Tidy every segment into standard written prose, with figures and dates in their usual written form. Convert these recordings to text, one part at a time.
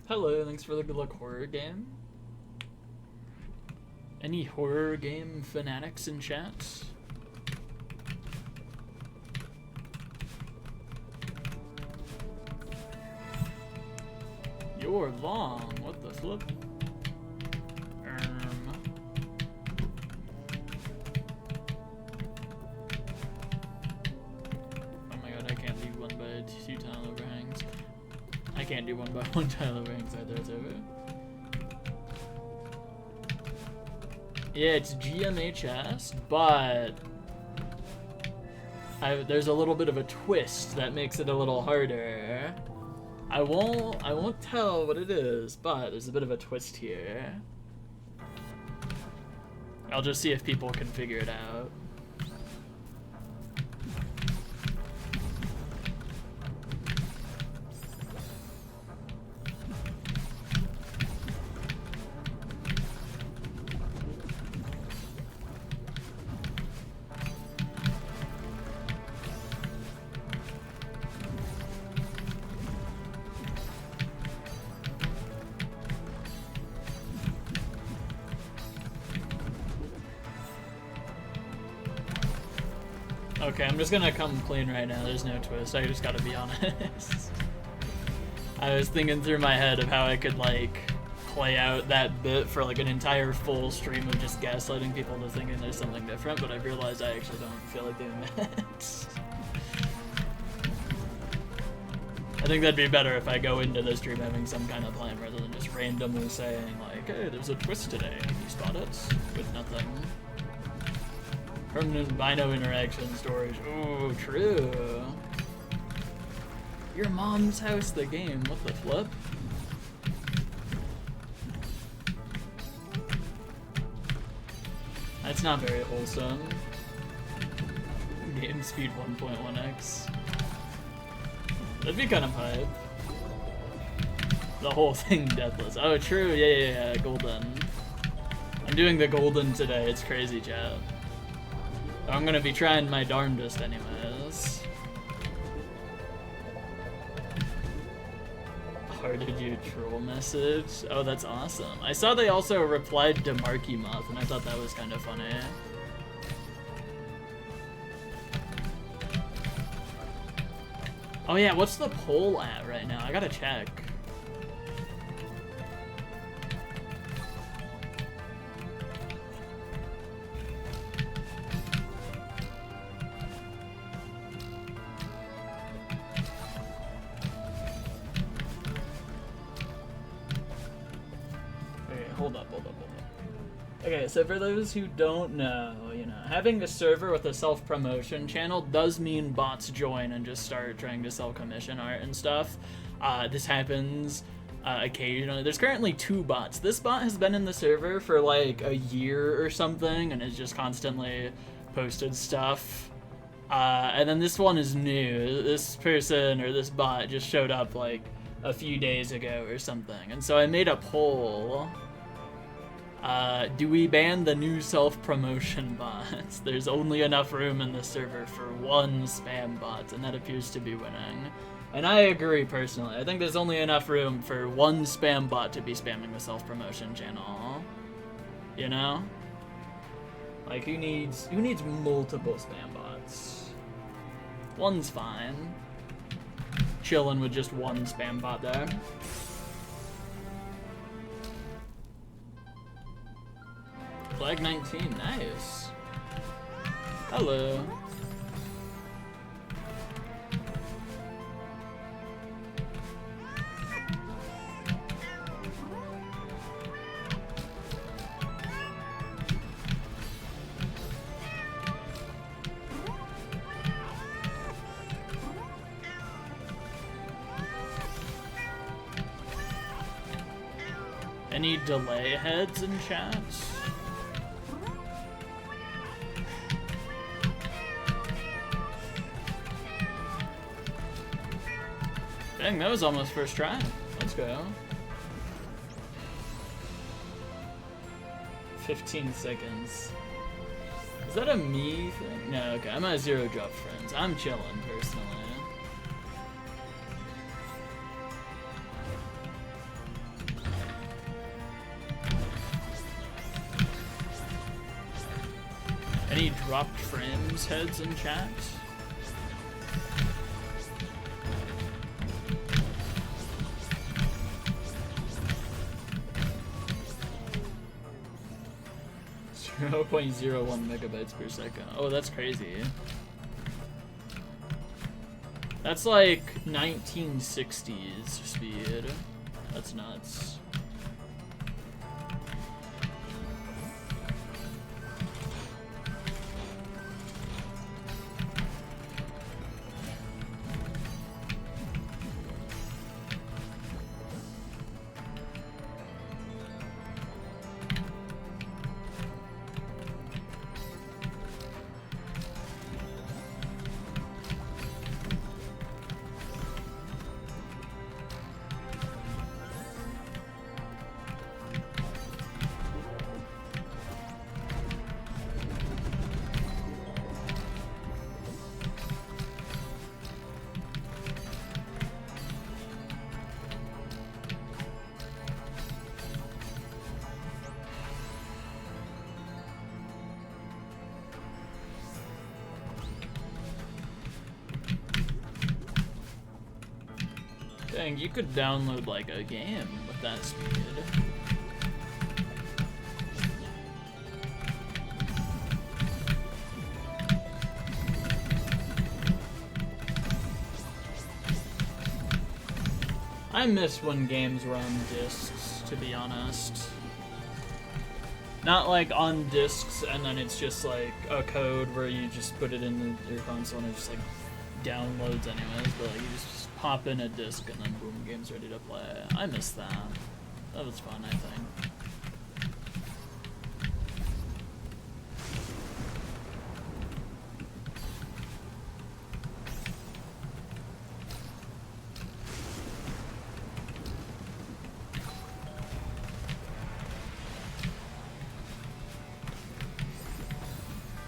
Hello, thanks for the good luck horror game. Any horror game fanatics in chat? You're long. What the flip? Oh my god, I can't do 1 by 2 tile overhangs. I can't do 1 by 1 tile overhangs either, it's over. Yeah, it's GMHS, but there's a little bit of a twist that makes it a little harder. I won't tell what it is, but there's a bit of a twist here. I'll just see if people can figure it out. Okay, I'm just gonna come clean right now. There's no twist. I just gotta be honest. I was thinking through my head of how I could, like, play out that bit for, like, an entire full stream of just gaslighting people into thinking there's something different, but I've realized I actually don't feel like doing that. I think that'd be better if I go into the stream having some kind of plan rather than just randomly saying, like, hey, there's a twist today. Can you spot it? With nothing. Permanent Bino interaction storage. Ooh, true. Your mom's house, the game. What the flip? That's not very wholesome. Game speed 1.1x. That'd be kind of hype. The whole thing deathless. Oh, true. Yeah. Golden. I'm doing the golden today. It's crazy, chat. I'm gonna be trying my darndest anyways. Hearted you troll message? Oh, that's awesome. I saw they also replied to Marky Moth, and I thought that was kind of funny. Oh yeah, what's the poll at right now? I gotta check. Hold up. Okay, so for those who don't know, having a server with a self-promotion channel does mean bots join and just start trying to sell commission art and stuff. This happens occasionally. There's currently 2 bots. This bot has been in the server for like a year or something and has just constantly posted stuff. And then this one is new. This person or this bot just showed up like a few days ago or something. And so I made a poll. Do we ban the new self-promotion bots? There's only enough room in the server for 1 spam bot, and that appears to be winning. And I agree personally. I think there's only enough room for 1 spam bot to be spamming the self-promotion channel. You know? Like, who needs multiple spam bots? 1's fine. Chilling with just 1 spam bot there. Flag 19, nice. Hello. Any delay heads in chat? Dang, that was almost first try. Let's go. 15 seconds. Is that a me thing? No, okay, I'm at 0 drop friends. I'm chilling, personally. Any dropped frames heads in chat? Zero 0.01 megabytes per second. Oh, that's crazy. That's like 1960s speed. That's nuts. Dang, you could download like a game with that speed. I miss when games were on discs, to be honest. Not like on discs and then it's just like a code where you just put it in your console and it just like downloads anyways, but like you just pop in a disc and then boom, game's ready to play. I miss that. That was fun, I think.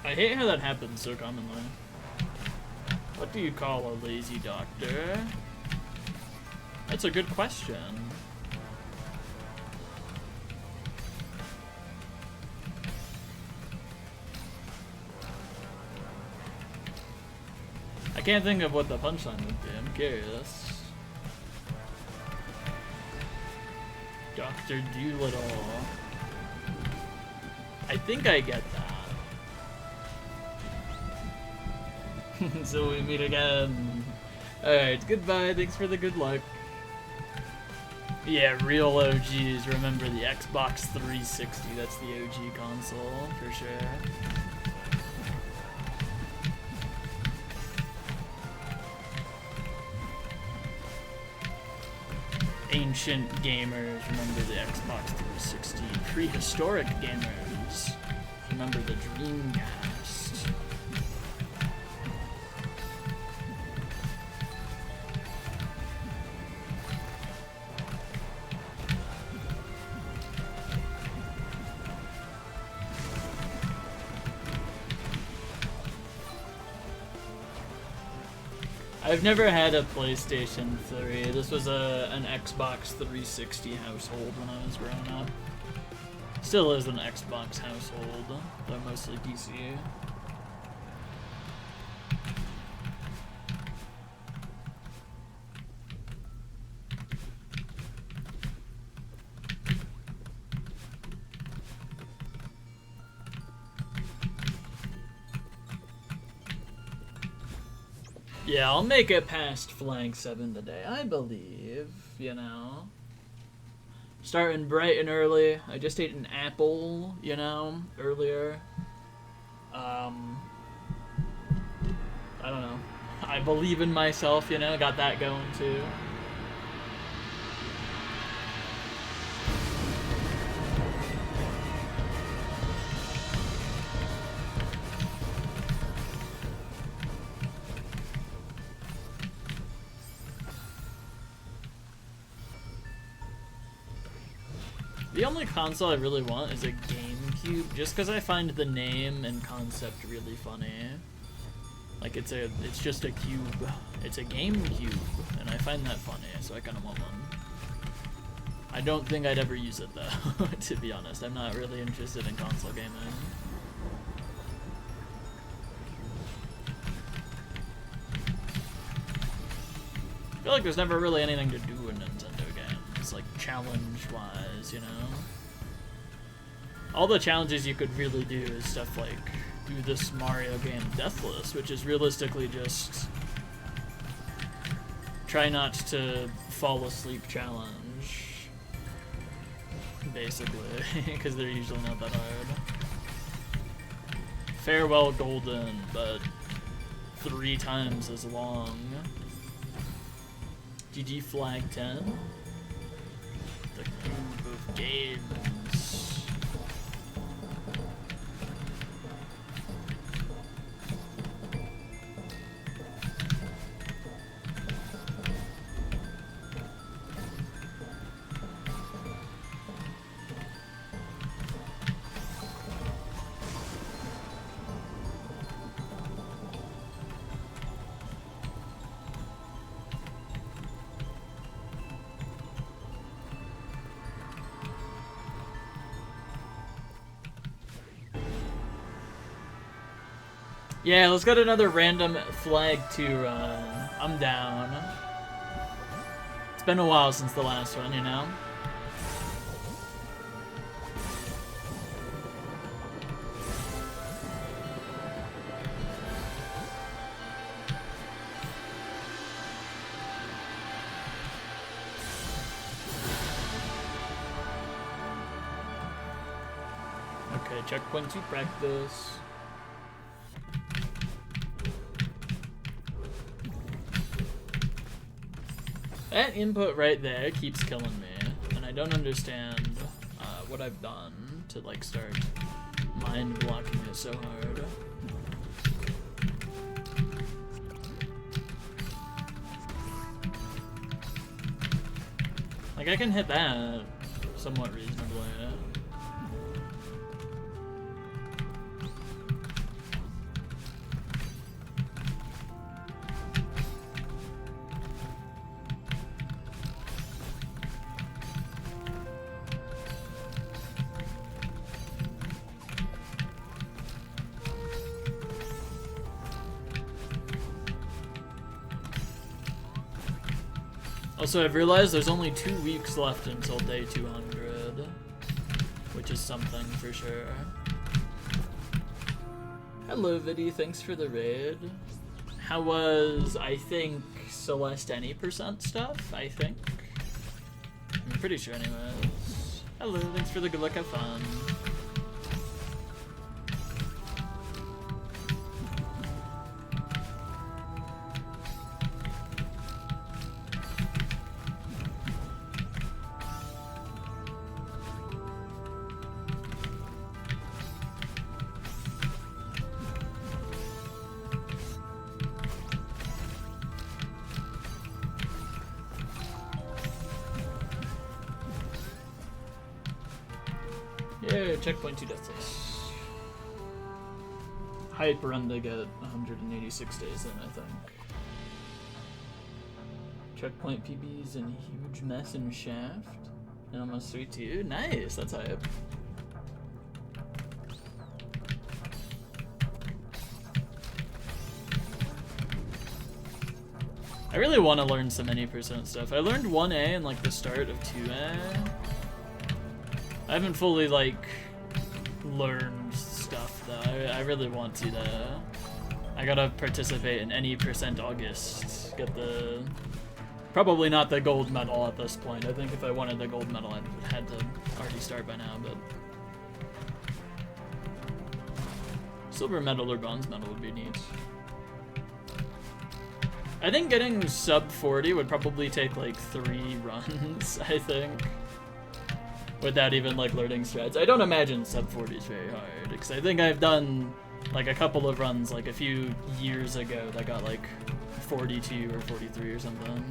I hate how that happens so commonly. What do you call a lazy doctor? That's a good question. I can't think of what the punchline would be. I'm curious. Dr. Doolittle. I think I get that. So we meet again. Alright, goodbye, thanks for the good luck. Yeah, real OGs remember the Xbox 360, that's the OG console, for sure. Ancient gamers remember the Xbox 360. Prehistoric gamers remember the Dreamcast. I've never had a PlayStation 3. This was an Xbox 360 household when I was growing up. Still is an Xbox household, though mostly PC. Yeah, I'll make it past flank 7 today, I believe, you know. Starting bright and early. I just ate an apple, you know, earlier. I don't know. I believe in myself, you know, got that going too. The only console I really want is a GameCube, just because I find the name and concept really funny. Like it's just a cube. It's a GameCube, and I find that funny, so I kind of want one. I don't think I'd ever use it though, to be honest. I'm not really interested in console gaming. feel like there's never really anything to do in Nintendo games, like challenge-wise, you know? All the challenges you could really do is stuff like do this Mario game Deathless, which is realistically just try not to fall asleep challenge, basically, because they're usually not that hard. Farewell Golden, but 3 times as long. GG Flag 10. The Cube of Games. Yeah, let's get another random Flag 2 run. I'm down. It's been a while since the last one, you know? Okay, checkpoint 2 practice. That input right there keeps killing me, and I don't understand what I've done to like start mind blocking it so hard. Like I can hit that somewhat reasonably. Also, I've realized there's only 2 weeks left until day 200, which is something for sure. Hello, Viddy, thanks for the raid. How was, I think, Celeste any % stuff, I think? I'm pretty sure anyways. Hello, thanks for the good luck, have fun. Yeah, checkpoint 2 deathless. Hype run to get 186 days in, I think. Checkpoint PBs and huge mess in Shaft. And almost 3-2. Nice, that's hype. I really want to learn some any % stuff. I learned 1A and like the start of 2A. I haven't fully, like, learned stuff, though. I really want to, though. I gotta participate in any % August. Get the... Probably not the gold medal at this point. I think if I wanted the gold medal, I'd had to already start by now, but... Silver medal or bronze medal would be neat. I think getting sub 40 would probably take, like, 3 runs, I think. Without even like learning strats. I don't imagine sub 40 is very hard, because I think I've done like a couple of runs like a few years ago that got like 42 or 43 or something.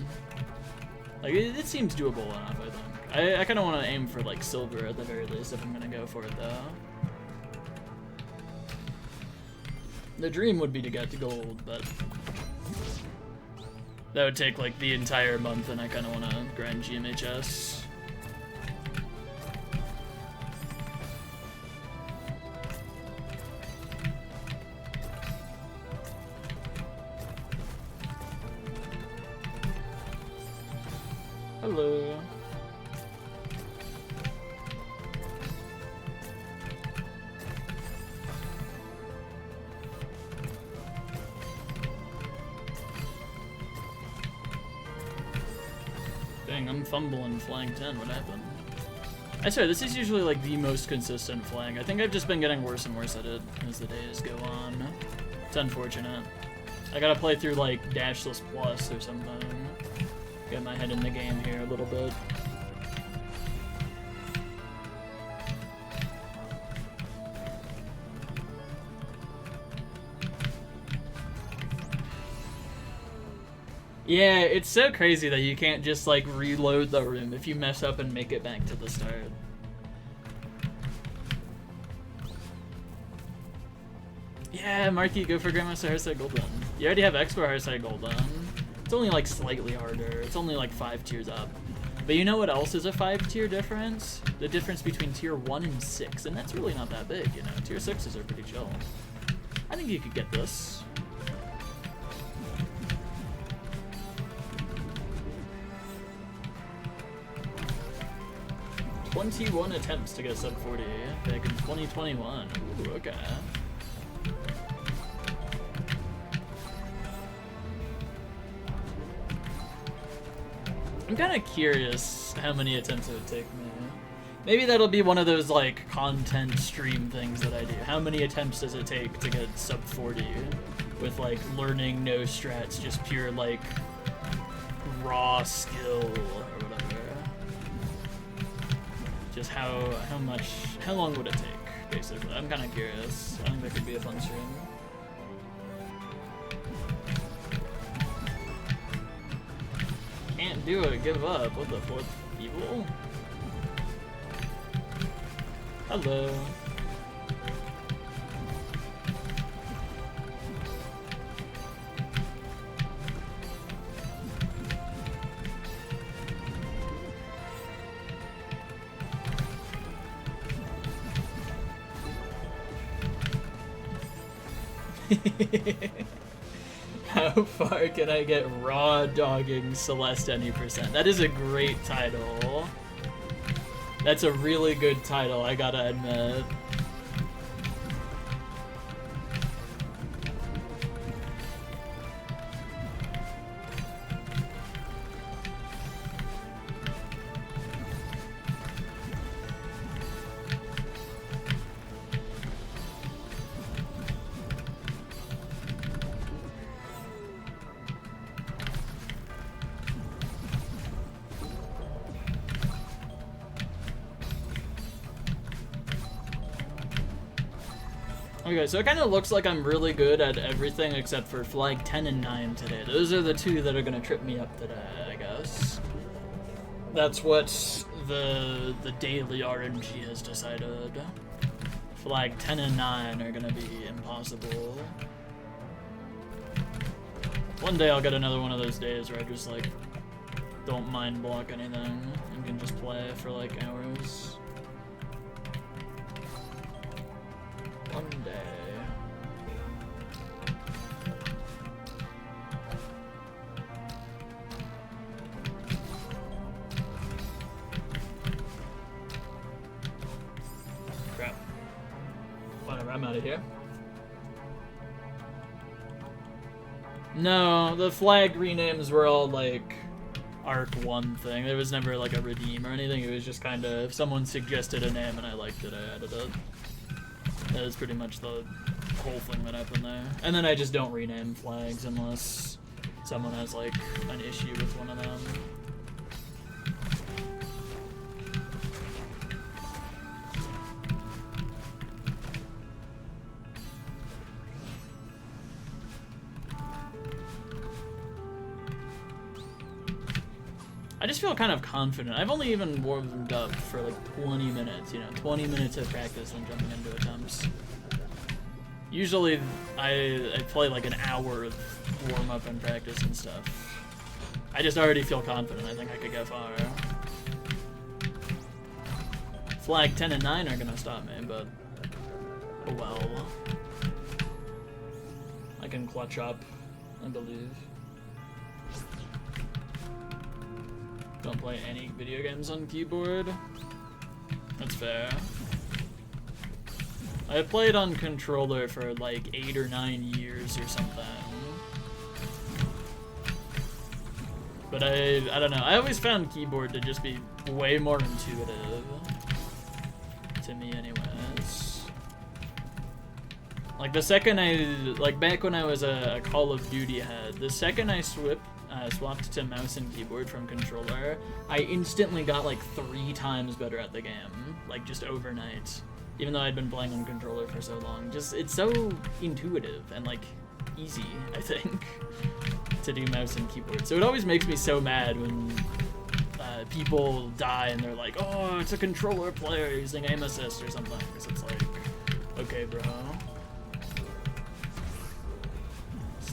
Like it seems doable enough, I think. I kind of want to aim for like silver at the very least if I'm gonna go for it though. The dream would be to get to gold, but that would take like the entire month, and I kind of want to grind GMHS. Hello. Dang, I'm fumbling flank 10. What happened? I swear, this is usually like the most consistent flank. I think I've just been getting worse and worse at it as the days go on. It's unfortunate. I gotta play through like Dashless Plus or something. Get my head in the game here a little bit. Yeah, it's so crazy that you can't just like reload the room if you mess up and make it back to the start. Yeah, Marky, go for Grandmaster Hearthside Golden. You already have Expo Hearthside Golden. It's only like slightly harder. It's only like 5 tiers up. But you know what else is a 5-tier difference? The difference between tier 1 and 6, and that's really not that big, you know. Tier 6s are pretty chill. I think you could get this. "21 attempts to get sub 40 back in 2021. Ooh, okay. I'm kind of curious how many attempts it would take me. Maybe that'll be one of those like content stream things that I do. How many attempts does it take to get sub 40 with like learning no strats, just pure like raw skill or whatever? Just how long would it take, basically? I'm kind of curious. I think that could be a fun stream. Can't do it, give up. What the flip? Evil? Hello. How far can I get raw dogging Celeste any percent? That is a great title. That's a really good title, I gotta admit. Okay, so it kind of looks like I'm really good at everything except for flag 10 and 9 today. Those are the two that are gonna trip me up today, I guess. That's what the daily RNG has decided. Flag 10 and 9 are gonna be impossible. One day I'll get another one of those days where I just like don't mind block anything and can just play for like hours. One day. Crap. Whatever, I'm out of here. No, the flag renames were all like Arc 1 thing. There was never like a redeem or anything. It was just kind of, if someone suggested a name and I liked it, I added it. That is pretty much the whole thing that happened there. And then I just don't rename flags unless someone has like an issue with one of them. I just feel kind of confident. I've only even warmed up for like 20 minutes, you know, 20 minutes of practice and jumping into attempts. Usually I play like an hour of warm up and practice and stuff. I just already feel confident. I think I could get far. Flag 10 and 9 are gonna stop me, but oh well. I can clutch up, I believe. Don't play any video games on keyboard. That's fair. I played on controller for like 8 or 9 years or something. But I don't know. I always found keyboard to just be way more intuitive. To me anyways. Like the second back when I was a Call of Duty head, the second I swapped to mouse and keyboard from controller, I instantly got like 3 times better at the game. Like just overnight. Even though I'd been playing on controller for so long. Just, it's so intuitive and like easy, I think, to do mouse and keyboard. So it always makes me so mad when people die and they're like, oh, it's a controller player using aim assist or something. Because it's like, okay, bro.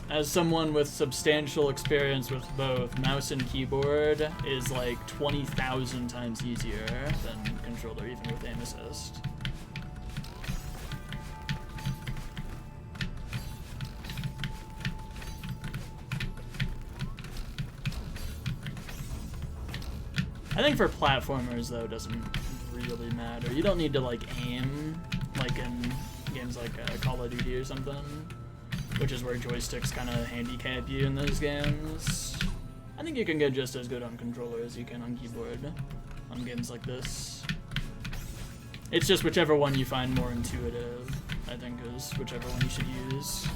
As someone with substantial experience with both, mouse and keyboard is like 20,000 times easier than controller, even with aim assist. I think for platformers, though, it doesn't really matter. You don't need to, like, aim, like in games like Call of Duty or something, which is where joysticks kind of handicap you in those games. I think you can get just as good on controller as you can on keyboard on games like this. It's just whichever one you find more intuitive, I think, is whichever one you should use.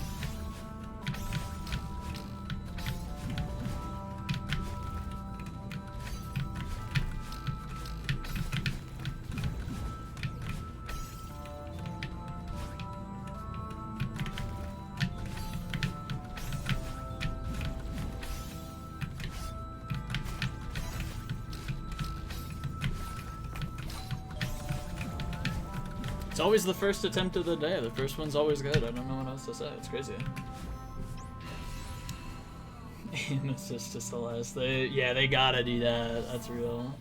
It's always the first attempt of the day. The first one's always good. I don't know what else to say. It's crazy. Aim assist to Celeste. They gotta do that. That's real.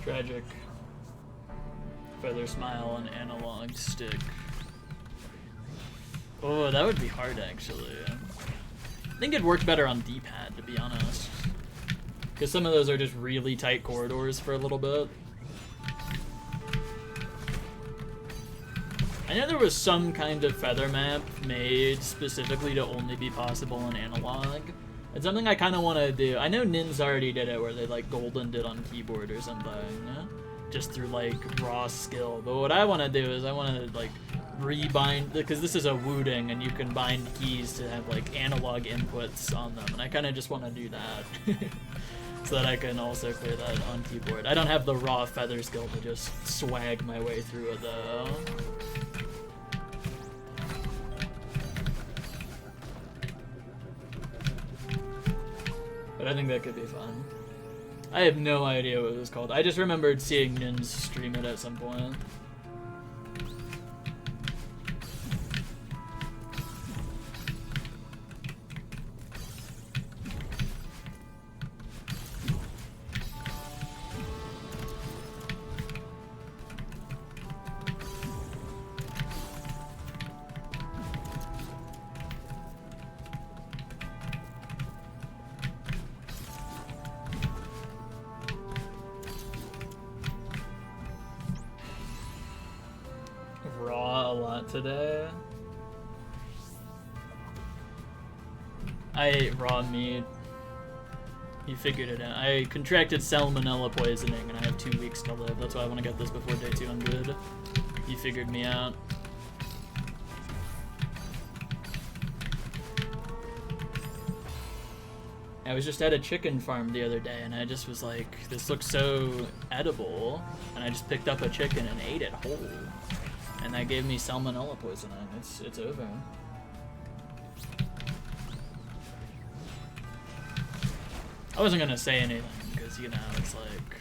Tragic. Feather smile and analog stick. Oh, that would be hard actually. I think it'd work better on D-pad, to be honest. Because some of those are just really tight corridors for a little bit. I know there was some kind of feather map made specifically to only be possible in analog. It's something I kind of want to do. I know Nins already did it where they like goldened it on keyboard or something. Yeah? Just through like raw skill, but what I want to do is I want to like rebind, because this is a Wooding and you can bind keys to have like analog inputs on them, and I kind of just want to do that so that I can also clear that on keyboard. I don't have the raw feather skill to just swag my way through it though. But I think that could be fun. I have no idea what it was called. I just remembered seeing Nins stream it at some point. Today I ate raw meat. You figured it out. I contracted salmonella poisoning and I have 2 weeks to live. That's why I want to get this before day 200. You figured me out. I was just at a chicken farm the other day and I just was like, this looks so edible, and I just picked up a chicken and ate it whole. And that gave me salmonella poisoning. It's over. I wasn't gonna say anything because, you know, it's like,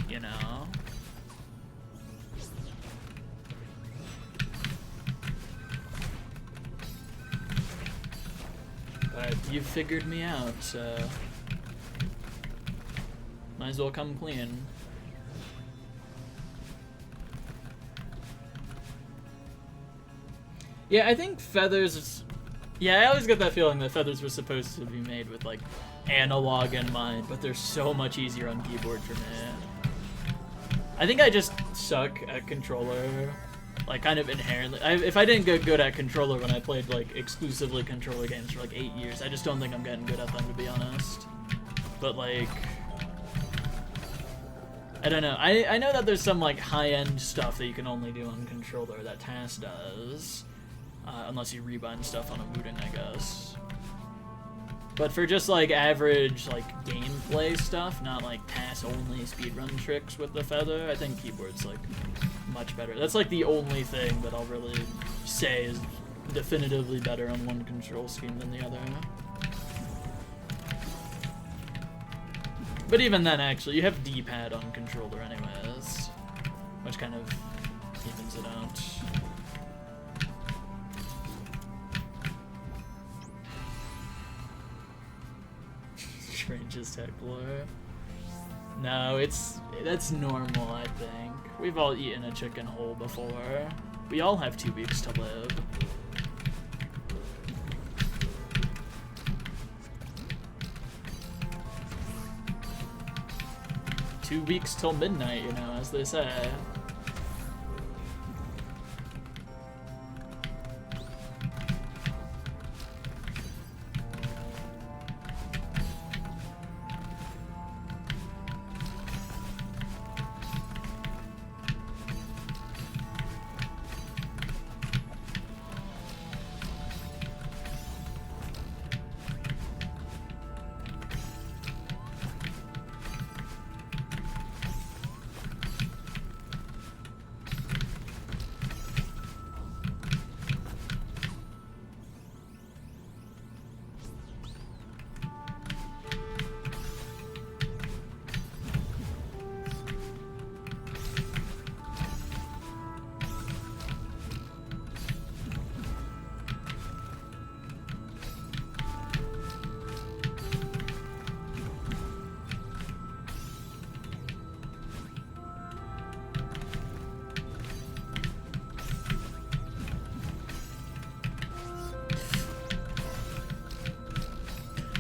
you know. But you figured me out, so Might as well come clean. Yeah, I think feathers... Yeah, I always get that feeling that feathers were supposed to be made with, like, analog in mind, but they're so much easier on keyboard for me. I think I just suck at controller, like, kind of inherently. If I didn't get good at controller when I played, like, exclusively controller games for, like, 8 years, I just don't think I'm getting good at them, to be honest. But, like... I don't know. I know that there's some, like, high-end stuff that you can only do on controller that TAS does. Unless you rebind stuff on a Wooting, I guess. But for just, like, average, like, gameplay stuff, not, like, TAS-only speedrun tricks with the feather, I think keyboard's, like, much better. That's, like, the only thing that I'll really say is definitively better on one control scheme than the other. But even then, actually, you have D-pad on controller anyways, which kind of evens it out. Strangest tech lore. No, that's normal, I think. We've all eaten a chicken whole before. We all have 2 weeks to live. Two weeks till midnight, you know, as they say.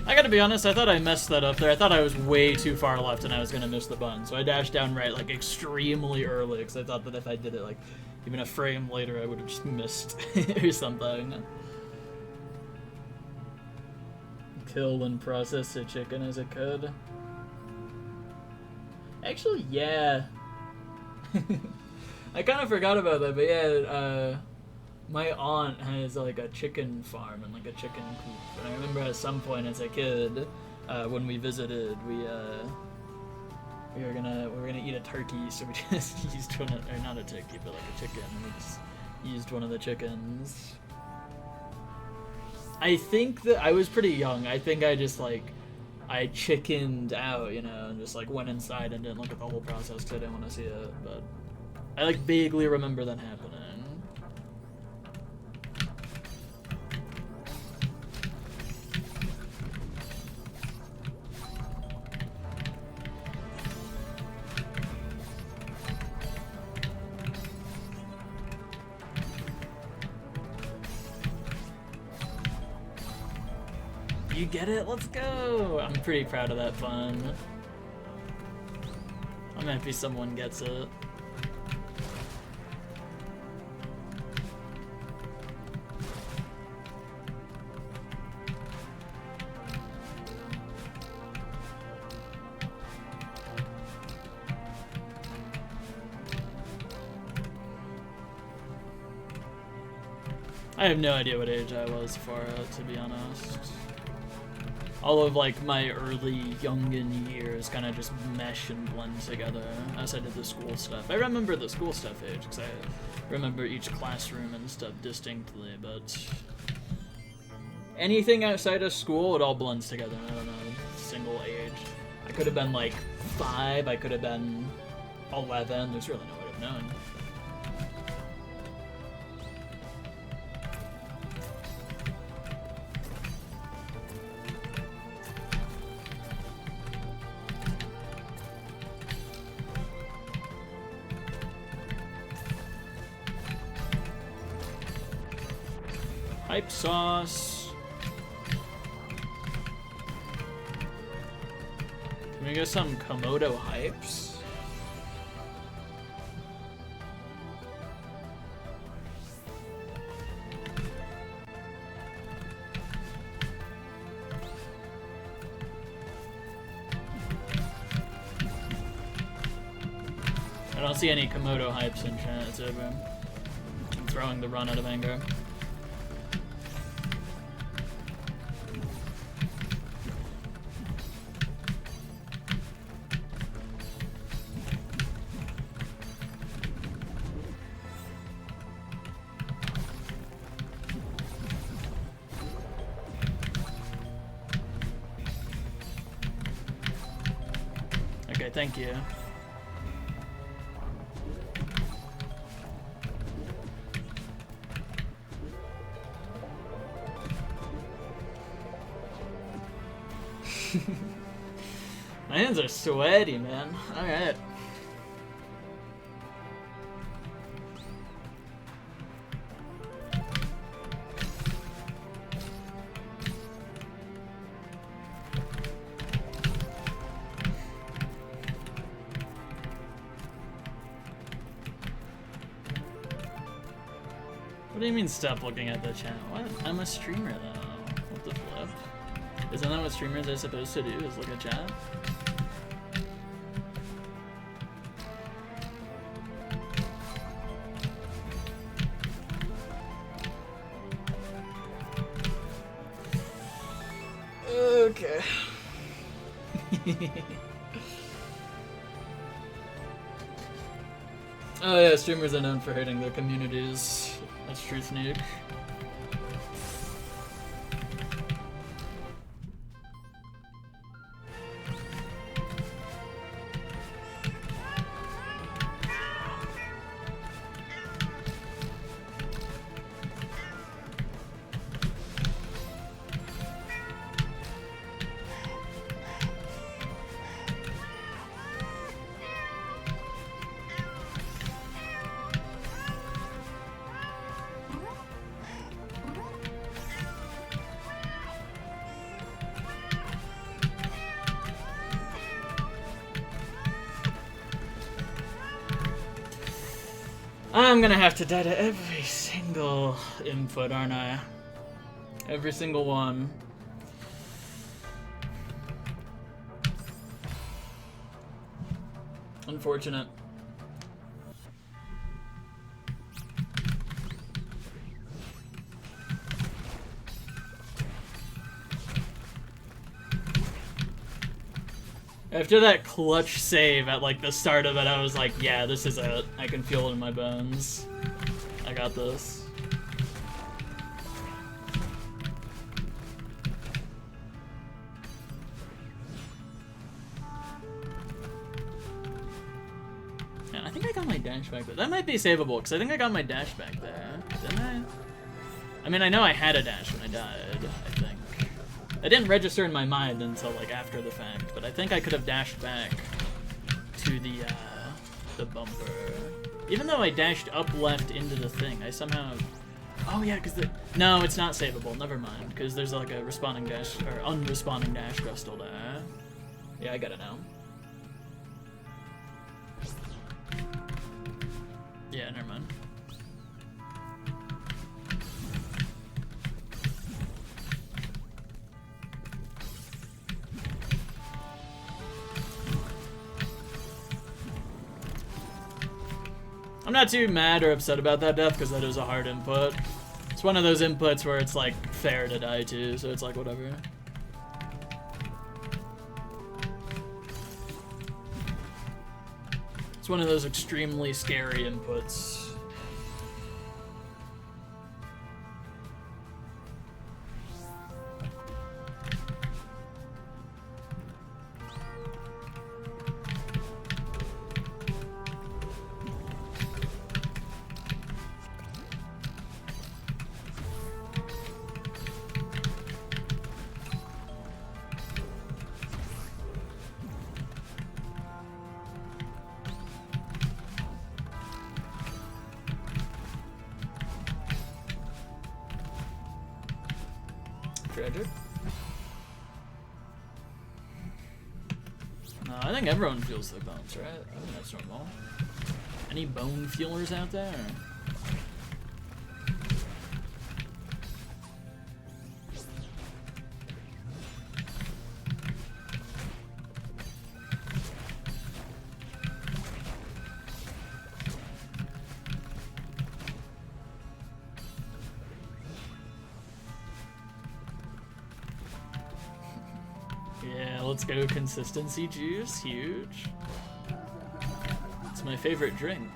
I gotta be honest, I thought I messed that up there. I thought I was way too far left and I was gonna miss the button. So I dashed down right, like, extremely early, because I thought that if I did it, like, even a frame later, I would have just missed or something. Kill and process a chicken as it could. Actually, yeah. I kind of forgot about that, but yeah, my aunt has, like, a chicken farm and, like, a chicken coop. And I remember at some point as a kid, when we visited, we were gonna eat a turkey, so we just used one of, or not a turkey, but like a chicken. We just used one of the chickens. I think that I was pretty young. I think I just, like, I chickened out, you know, and just, like, went inside and didn't look at the whole process because I didn't want to see it. But I, like, vaguely remember that happening. You get it? Let's go! I'm pretty proud of that pun. I'm happy someone gets it. I have no idea what age I was for it, to be honest. All of, like, my early youngin' years kind of just mesh and blend together as I did the school stuff. I remember the school stuff age, because I remember each classroom and stuff distinctly, but anything outside of school, it all blends together. I don't know, single age. I could have been, like, 5, I could have been 11, there's really no way of knowing. Hype sauce. Can we get some Komodo hypes? I don't see any Komodo hypes in chat, so I'm throwing the run out of anger. Okay, thank you. My hands are sweaty, man. Alright. What do you mean stop looking at the channel? What? I'm a streamer though. What the flip? Isn't that what streamers are supposed to do, is look at chat? Okay. Oh yeah, streamers are known for hating their communities. That's true, Sneak. I'm gonna have to die to every single input, aren't I? Every single one. Unfortunate. After that clutch save at like the start of it, I was like, yeah, this is it. I can feel it in my bones. I got this. Yeah, I think I got my dash back there. That might be savable, because I think I got my dash back there. Didn't I? I mean, I know I had a dash when I died, I think. It didn't register in my mind until like after the fact, but I think I could have dashed back to the bumper. Even though I dashed up left into the thing, I somehow... Oh yeah, because the... No, it's not savable, never mind, because there's like a responding dash, or unresponding dash crystal there. Yeah, I got it now. Yeah, never mind. I'm not too mad or upset about that death because that is a hard input. It's one of those inputs where it's like fair to die to, so it's like whatever. It's one of those extremely scary inputs. Tragic. No, I think everyone feels the bones, right? I think that's normal. Any bone feelers out there? Yeah, let's go consistency juice, huge. It's my favorite drink.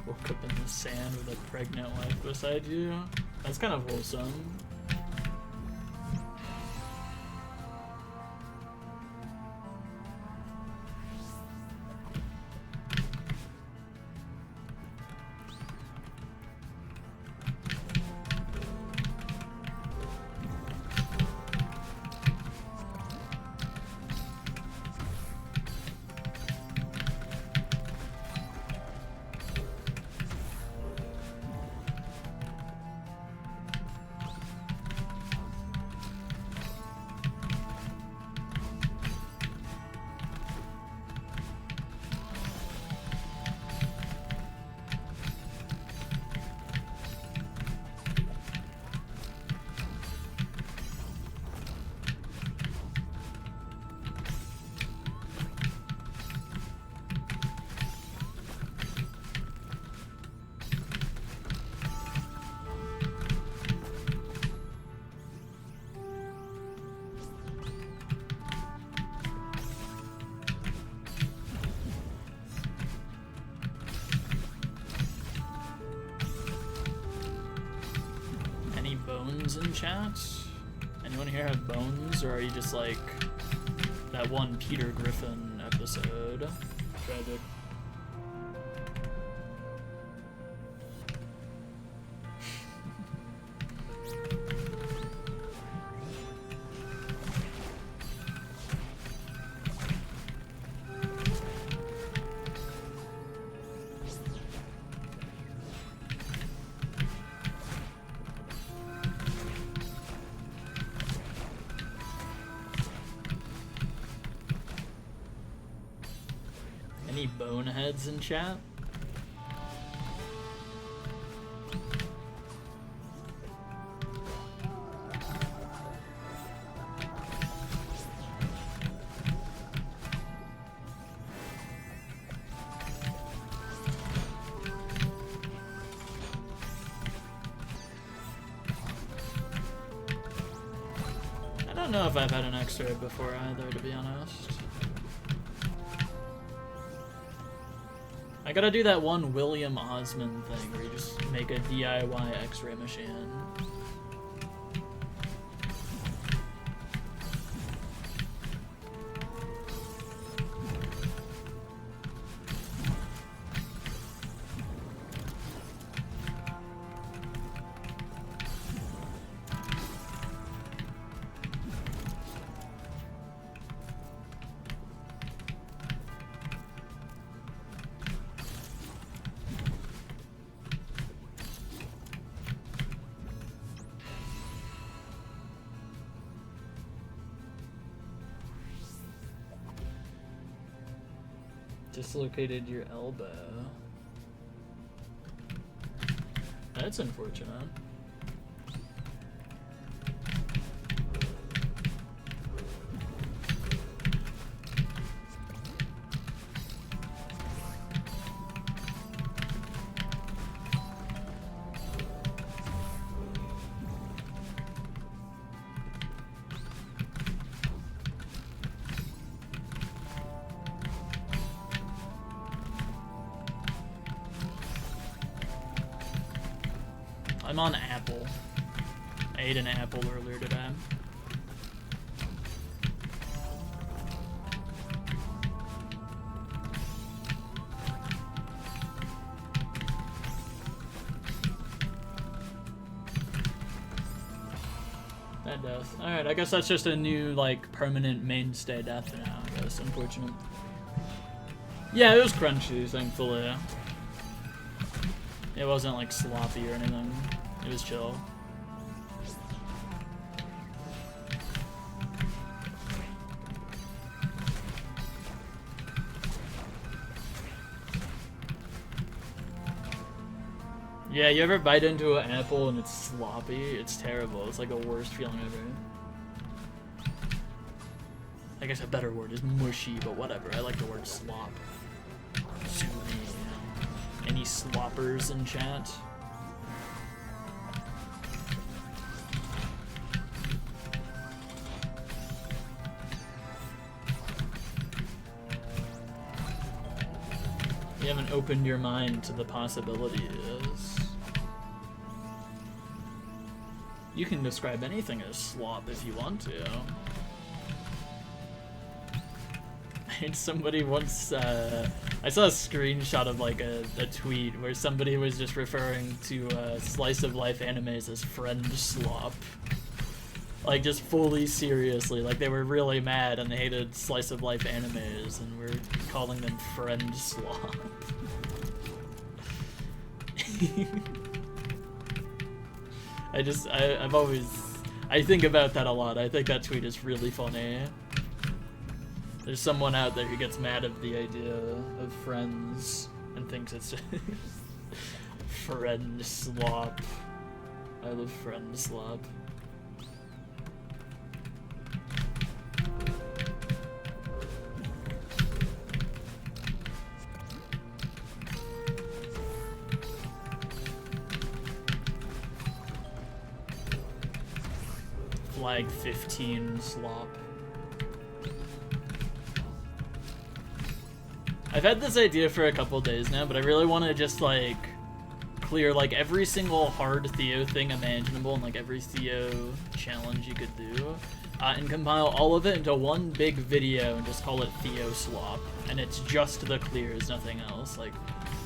Woke up in the sand with a pregnant wife beside you. That's kind of wholesome. In chat? Anyone here have bones, or are you just like that one Peter Griffin episode? Tragic. Any boneheads in chat? I don't know if I've had an X-ray before either, to be honest. I gotta do that one William Osmond thing where you just make a DIY X-ray machine. Dislocated your elbow. That's unfortunate. I'm on apple. I ate an apple earlier today. That death. Alright, I guess that's just a new, like, permanent mainstay death now, I guess, unfortunate. Yeah, it was crunchy, thankfully. It wasn't, like, sloppy or anything. It was chill. Yeah, you ever bite into an apple and it's sloppy? It's terrible. It's like the worst feeling ever. I guess a better word is mushy, but whatever. I like the word slop. Sue me, you know. Any sloppers in chat? You haven't opened your mind to the possibilities. You can describe anything as slop if you want to. Somebody once, I saw a screenshot of like a tweet where somebody was just referring to slice of life animes as friend slop. Like just fully seriously, like they were really mad and they hated slice of life animes and we're calling them friend slop. I think about that a lot. I think that tweet is really funny. There's someone out there who gets mad at the idea of friends and thinks it's just friend slop. I love friend slop. Flag 15 slop. I've had this idea for a couple days now, but I really want to just like clear like every single hard Theo thing imaginable and like every Theo challenge you could do, and compile all of it into one big video and just call it Theo Slop. And it's just the clears, nothing else. Like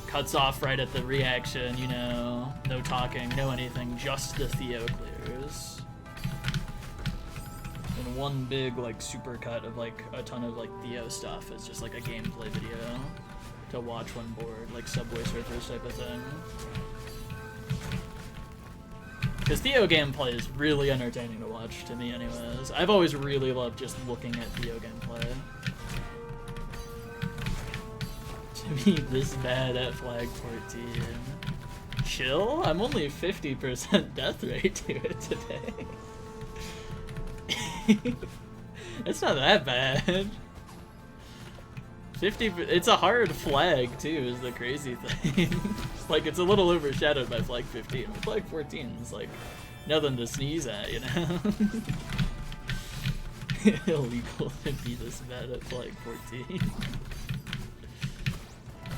cuts off right at the reaction, you know, no talking, no anything, just the Theo clears. And one big like super cut of like a ton of like Theo stuff. It's just like a gameplay video to watch when bored, like Subway Surfers type of thing. Because Theo gameplay is really entertaining to watch to me anyways. I've always really loved just looking at Theo gameplay. To be this bad at flag 14. Chill? I'm only 50% death rate to it today. It's not that bad. 50, it's a hard flag too, is the crazy thing. Like, it's a little overshadowed by flag 15. But flag 14 is like nothing to sneeze at, you know? Illegal to be this bad at flag 14.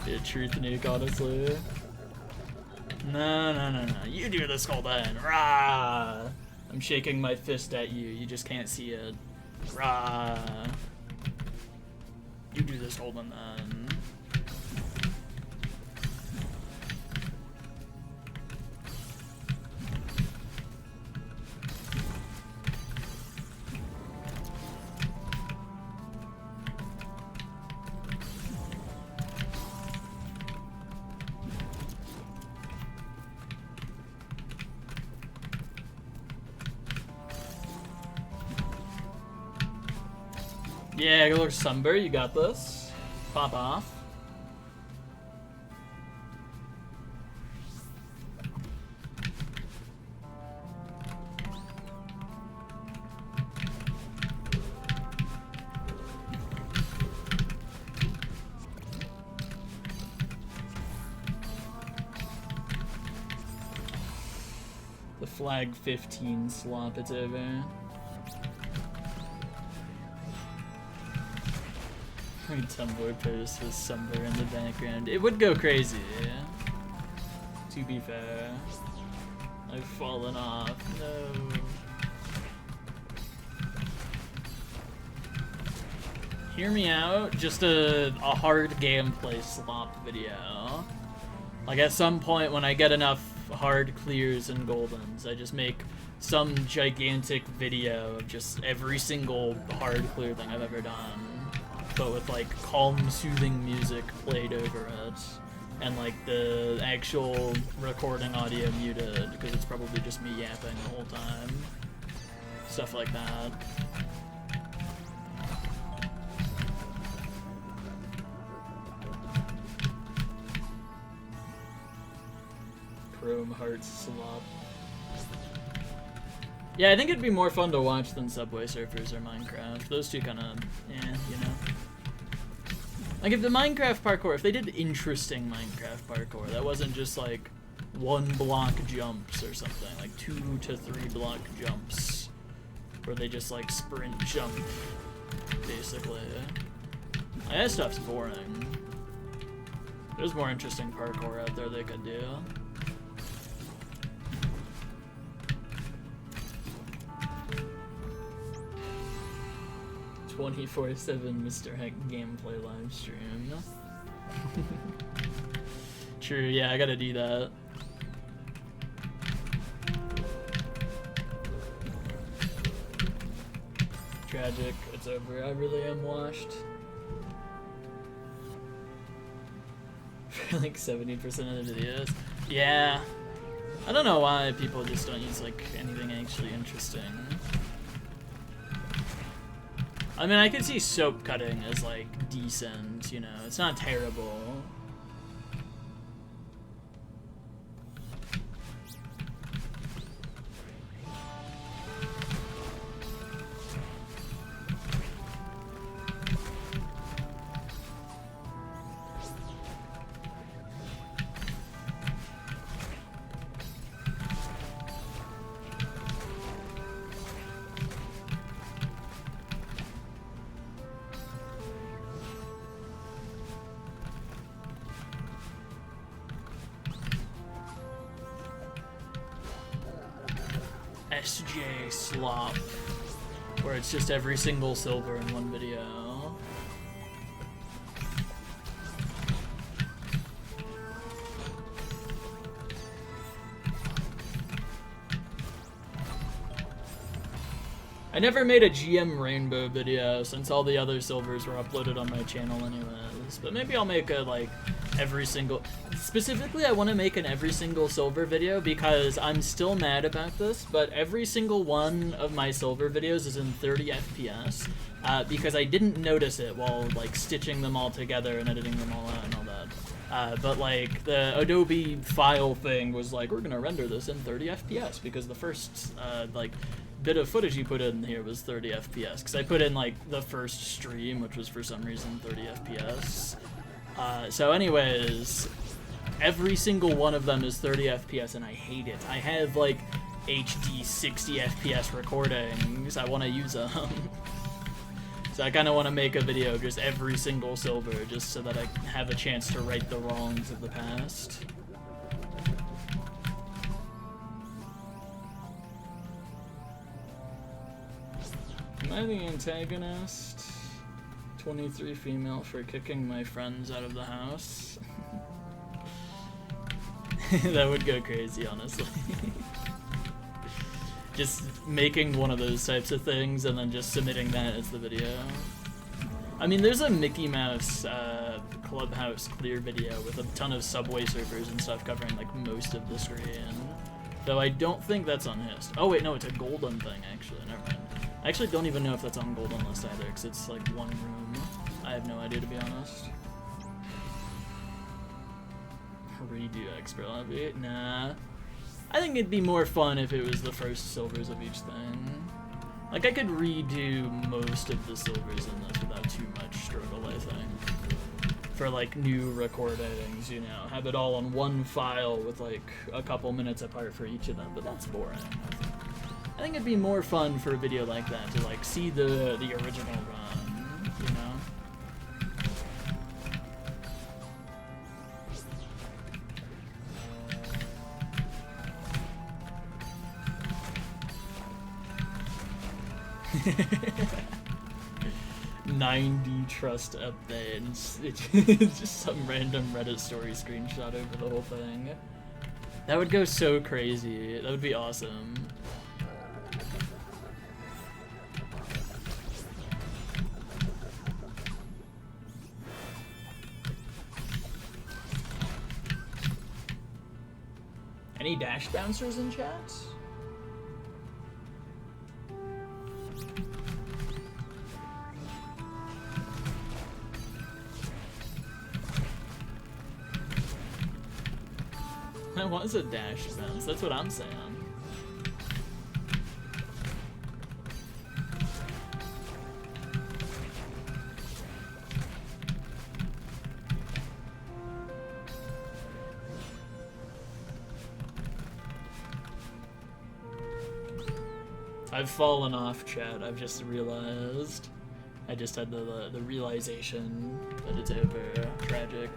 Yeah, truth nuke, honestly. No. You do this whole then. Rah! I'm shaking my fist at you. You just can't see it. Rah! You do this holding then. Yeah, good luck, Sunbur. You got this. Pop off. The flag 15 slop, it's over. Tumblr post with Sunbur in the background. It would go crazy, yeah. To be fair. I've fallen off. No. Hear me out, just a hard gameplay slop video. Like at some point when I get enough hard clears and goldens, I just make some gigantic video of just every single hard clear thing I've ever done, but with like calm, soothing music played over it, and like the actual recording audio muted, because it's probably just me yapping the whole time. Stuff like that. Chrome Hearts slop. Yeah, I think it'd be more fun to watch than Subway Surfers or Minecraft. Those two kind of, you know. Like if the Minecraft parkour, if they did interesting Minecraft parkour, that wasn't just like 1 block jumps or something, like 2 to 3 block jumps, where they just like sprint jump, basically. That stuff's boring. There's more interesting parkour out there they could do. 24/7 Mr. Heck gameplay live stream. True, yeah, I gotta do that. Tragic, it's over. I really am washed. For like 70% of the videos. Yeah. I don't know why people just don't use like anything actually interesting. I mean, I could see soap cutting as like decent, you know, it's not terrible. SJ slop, where it's just every single silver in one video. I never made a GM rainbow video since all the other silvers were uploaded on my channel anyways, but maybe I'll make a like every single, specifically I want to make an every single silver video because I'm still mad about this, but every single one of my silver videos is in 30 FPS because I didn't notice it while like stitching them all together and editing them all out and all that. But like the Adobe file thing was like, we're gonna render this in 30 FPS because the first like bit of footage you put in here was 30 FPS because I put in like the first stream, which was for some reason 30 FPS. So anyways, every single one of them is 30 FPS and I hate it. I have like HD 60 FPS recordings, I want to use them. So I kind of want to make a video of just every single silver just so that I have a chance to right the wrongs of the past. Am I the antagonist? 23 female for kicking my friends out of the house. That would go crazy, honestly. Just making one of those types of things and then just submitting that as the video. I mean, there's a Mickey Mouse Clubhouse clear video with a ton of Subway Surfers and stuff covering like most of the screen. Though I don't think that's on his. Oh wait, no, it's a golden thing actually, never mind. I actually don't even know if that's on golden list either, because it's like one room. I have no idea, to be honest. Redo expert lobby? Nah. I think it'd be more fun if it was the first silvers of each thing. Like, I could redo most of the silvers in this without too much struggle, I think. For, like, new recordings, you know. Have it all on one file with, like, a couple minutes apart for each of them, but that's boring, I think it'd be more fun for a video like that to like see the original run, you know? 90 trust updates. It's just some random Reddit story screenshot over the whole thing. That would go so crazy. That would be awesome. Any dash bouncers in chat? That was a dash bounce, that's what I'm saying. I've fallen off chat, I've just realized. I just had the realization that it's over. Tragic.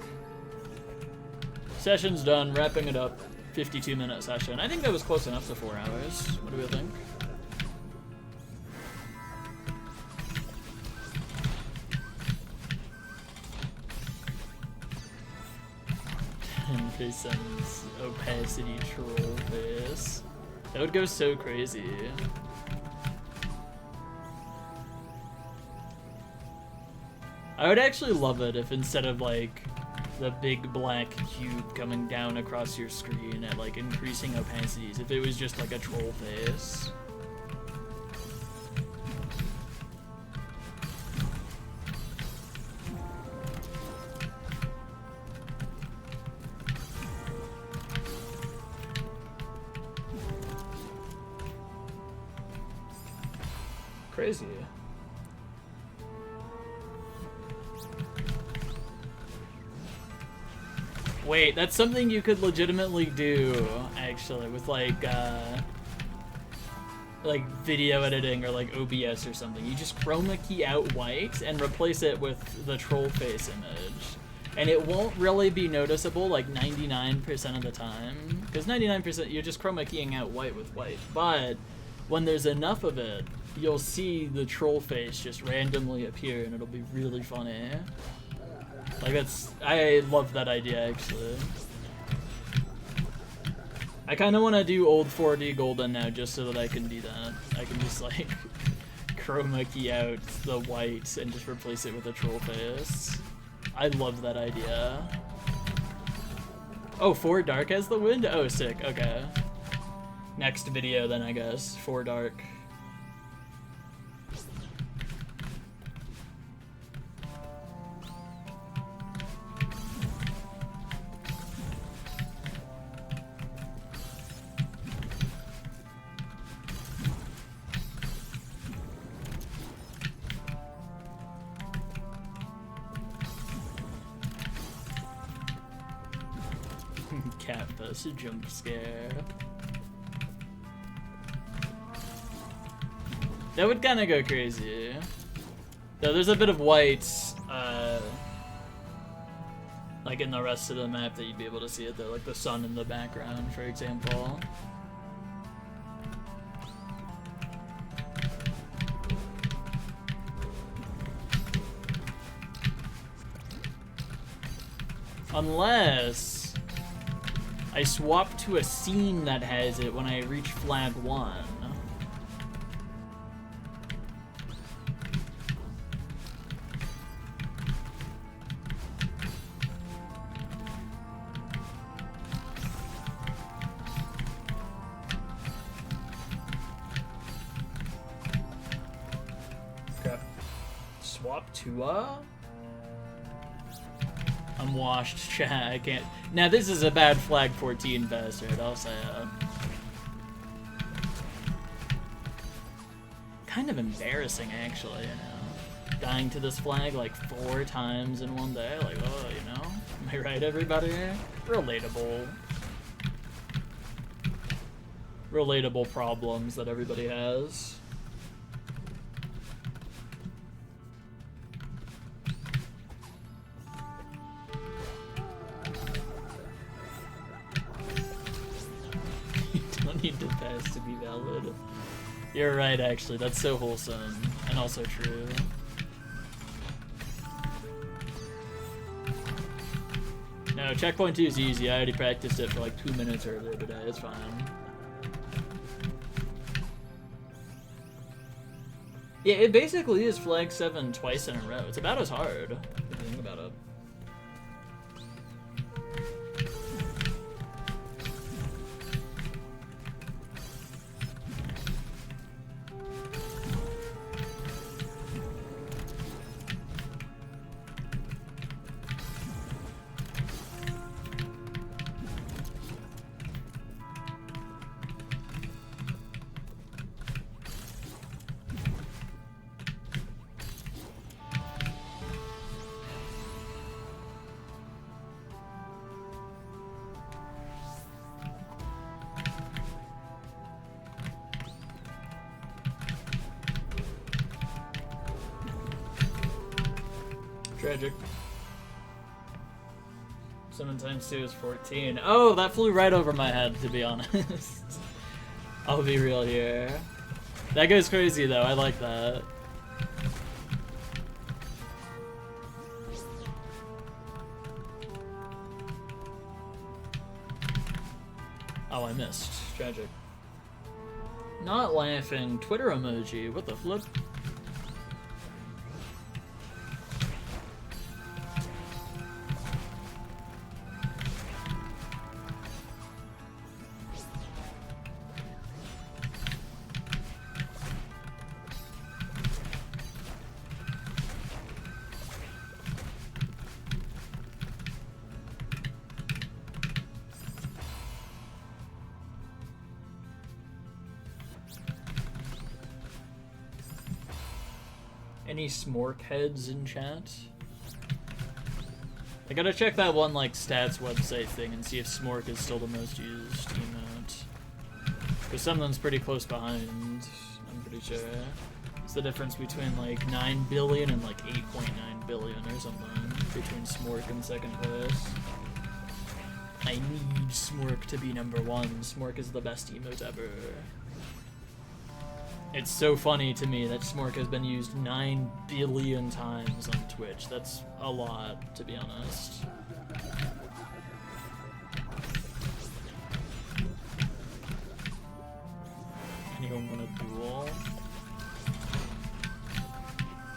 Session's done, wrapping it up. 52-minute session. I think that was close enough to 4 hours. What do we think? %, opacity troll face. That would go so crazy. I would actually love it if instead of like the big black cube coming down across your screen at like increasing opacities, if it was just like a troll face. Crazy. Wait, that's something you could legitimately do, actually, with like video editing or like OBS or something. You just chroma key out white and replace it with the troll face image. And it won't really be noticeable like 99% of the time. Because 99% you're just chroma keying out white with white. But when there's enough of it, you'll see the troll face just randomly appear and it'll be really funny. Like I love that idea actually. I kind of want to do old 4D Golden now just so that I can do that. I can just like chroma key out the white and just replace it with a troll face. I love that idea. Oh, 4 Dark has the wind? Oh, sick, okay. Next video then, I guess. 4 Dark. Cat versus jump scare. That would kind of go crazy. Though there's a bit of white, like in the rest of the map that you'd be able to see it though, like the sun in the background, for example. Unless I swap to a scene that has it when I reach flag 1. Crap. Swap to a... I'm washed, chat. I can't. Now this is a bad flag 14 bastard, I'll say it. Kind of embarrassing, actually, you know. Dying to this flag like 4 times in one day, like, oh, you know. Am I right, everybody? Relatable. Relatable problems that everybody has. Need to pass to be valid. You're right, actually. That's so wholesome and also true. No, checkpoint 2 is easy. I already practiced it for like 2 minutes earlier today. It's fine. Yeah, it basically is Flag 7 twice in a row. It's about as hard, if you think about it. Tragic. 7 times 2 is 14. Oh, that flew right over my head, to be honest. I'll be real here. That goes crazy, though. I like that. Oh, I missed. Tragic. Not laughing. Twitter emoji. What the flip? Any smork heads in chat? I gotta check that one like stats website thing and see if smork is still the most used emote. Because something's pretty close behind, I'm pretty sure. It's the difference between like 9 billion and like 8.9 billion or something between smork and second place. I need smork to be number 1. Smork is the best emote ever. It's so funny to me that smork has been used 9 billion times on Twitch. That's a lot, to be honest. Anyone want a duel?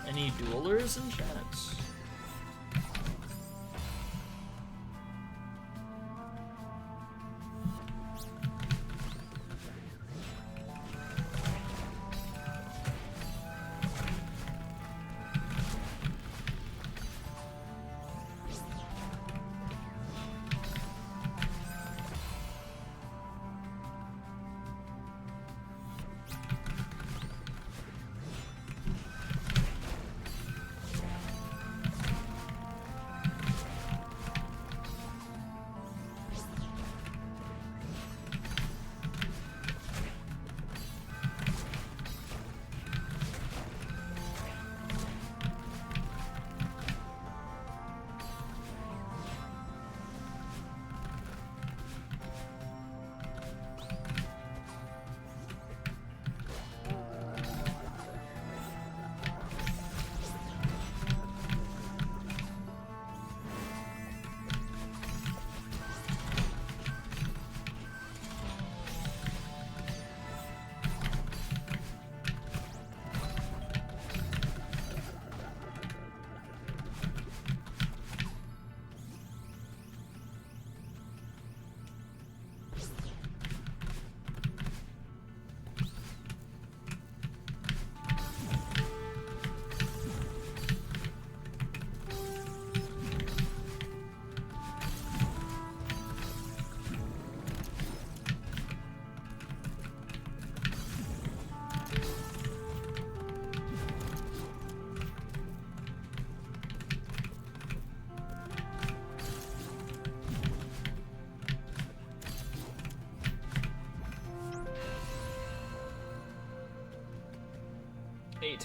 Any duelers in chat?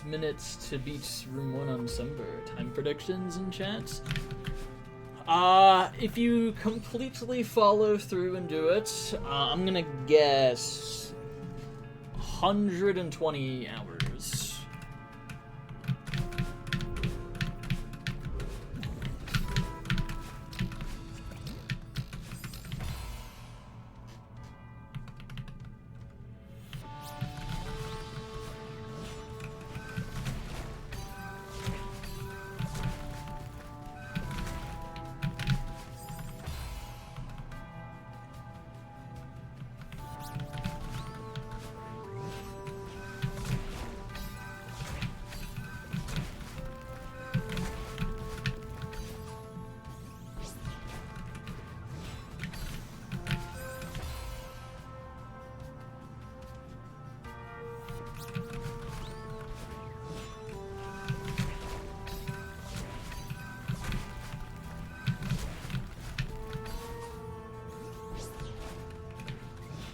Minutes to beat room 1 on Sumber. Time predictions in chat? If you completely follow through and do it, I'm gonna guess 120 hours.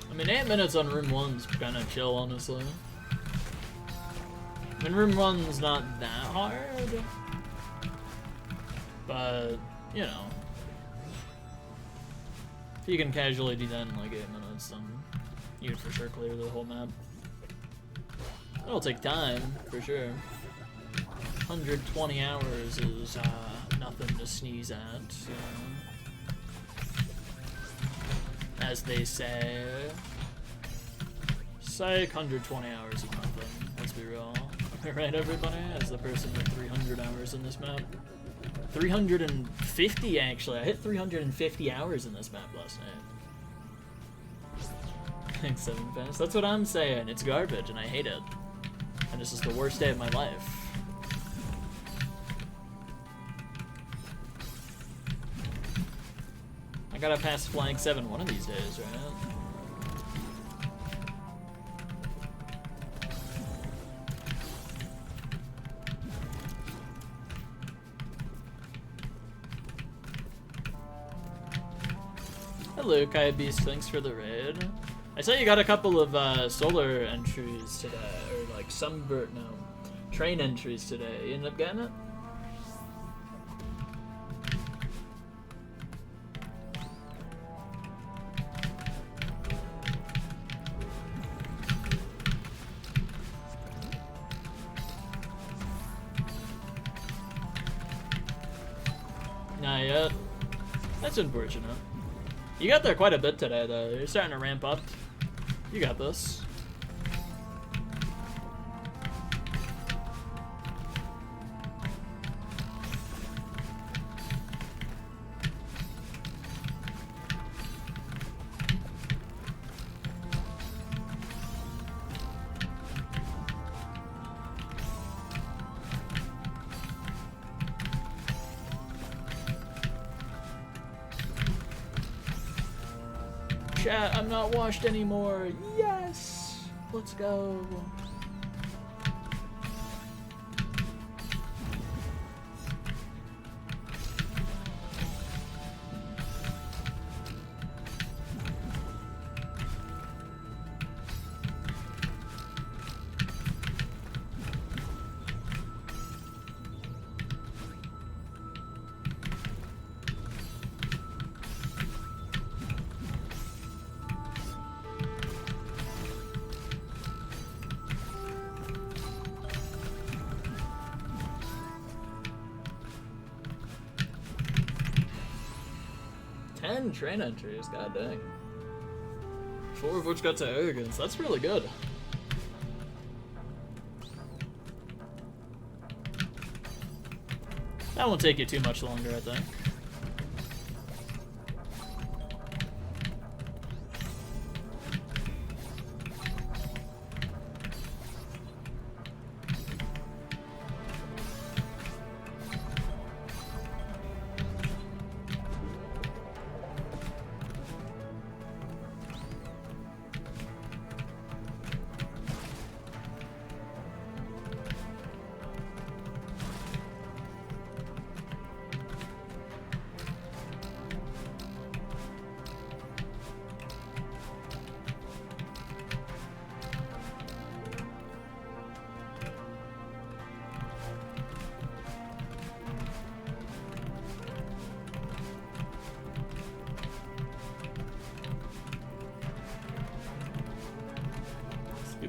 I mean, 8 minutes on room 1's kind of chill, honestly. I mean, room 1's not that hard, but, you know, if you can casually do that in like 8 minutes, then you can for sure clear the whole map. It'll take time, for sure. 120 hours is nothing to sneeze at, as they say. Psych, 120 hours is nothing, let's be real. Right, everybody? As the person with 300 hours in this map. 350, actually. I hit 350 hours in this map last night. Thanks, 7 Fast. That's what I'm saying. It's garbage, and I hate it. And this is the worst day of my life. I gotta pass flank 7 one of these days, right? Hello, Kai Beast, thanks for the raid. I saw you got a couple of solar entries today, or like sunbird, no, train entries today. You ended up getting it? Not yet. That's unfortunate. You got there quite a bit today, though. You're starting to ramp up. You got this. Chat, I'm not washed anymore. Yes! Let's go. Train entries, god dang. 4 of which got to arrogance. That's really good. That won't take you too much longer, I think.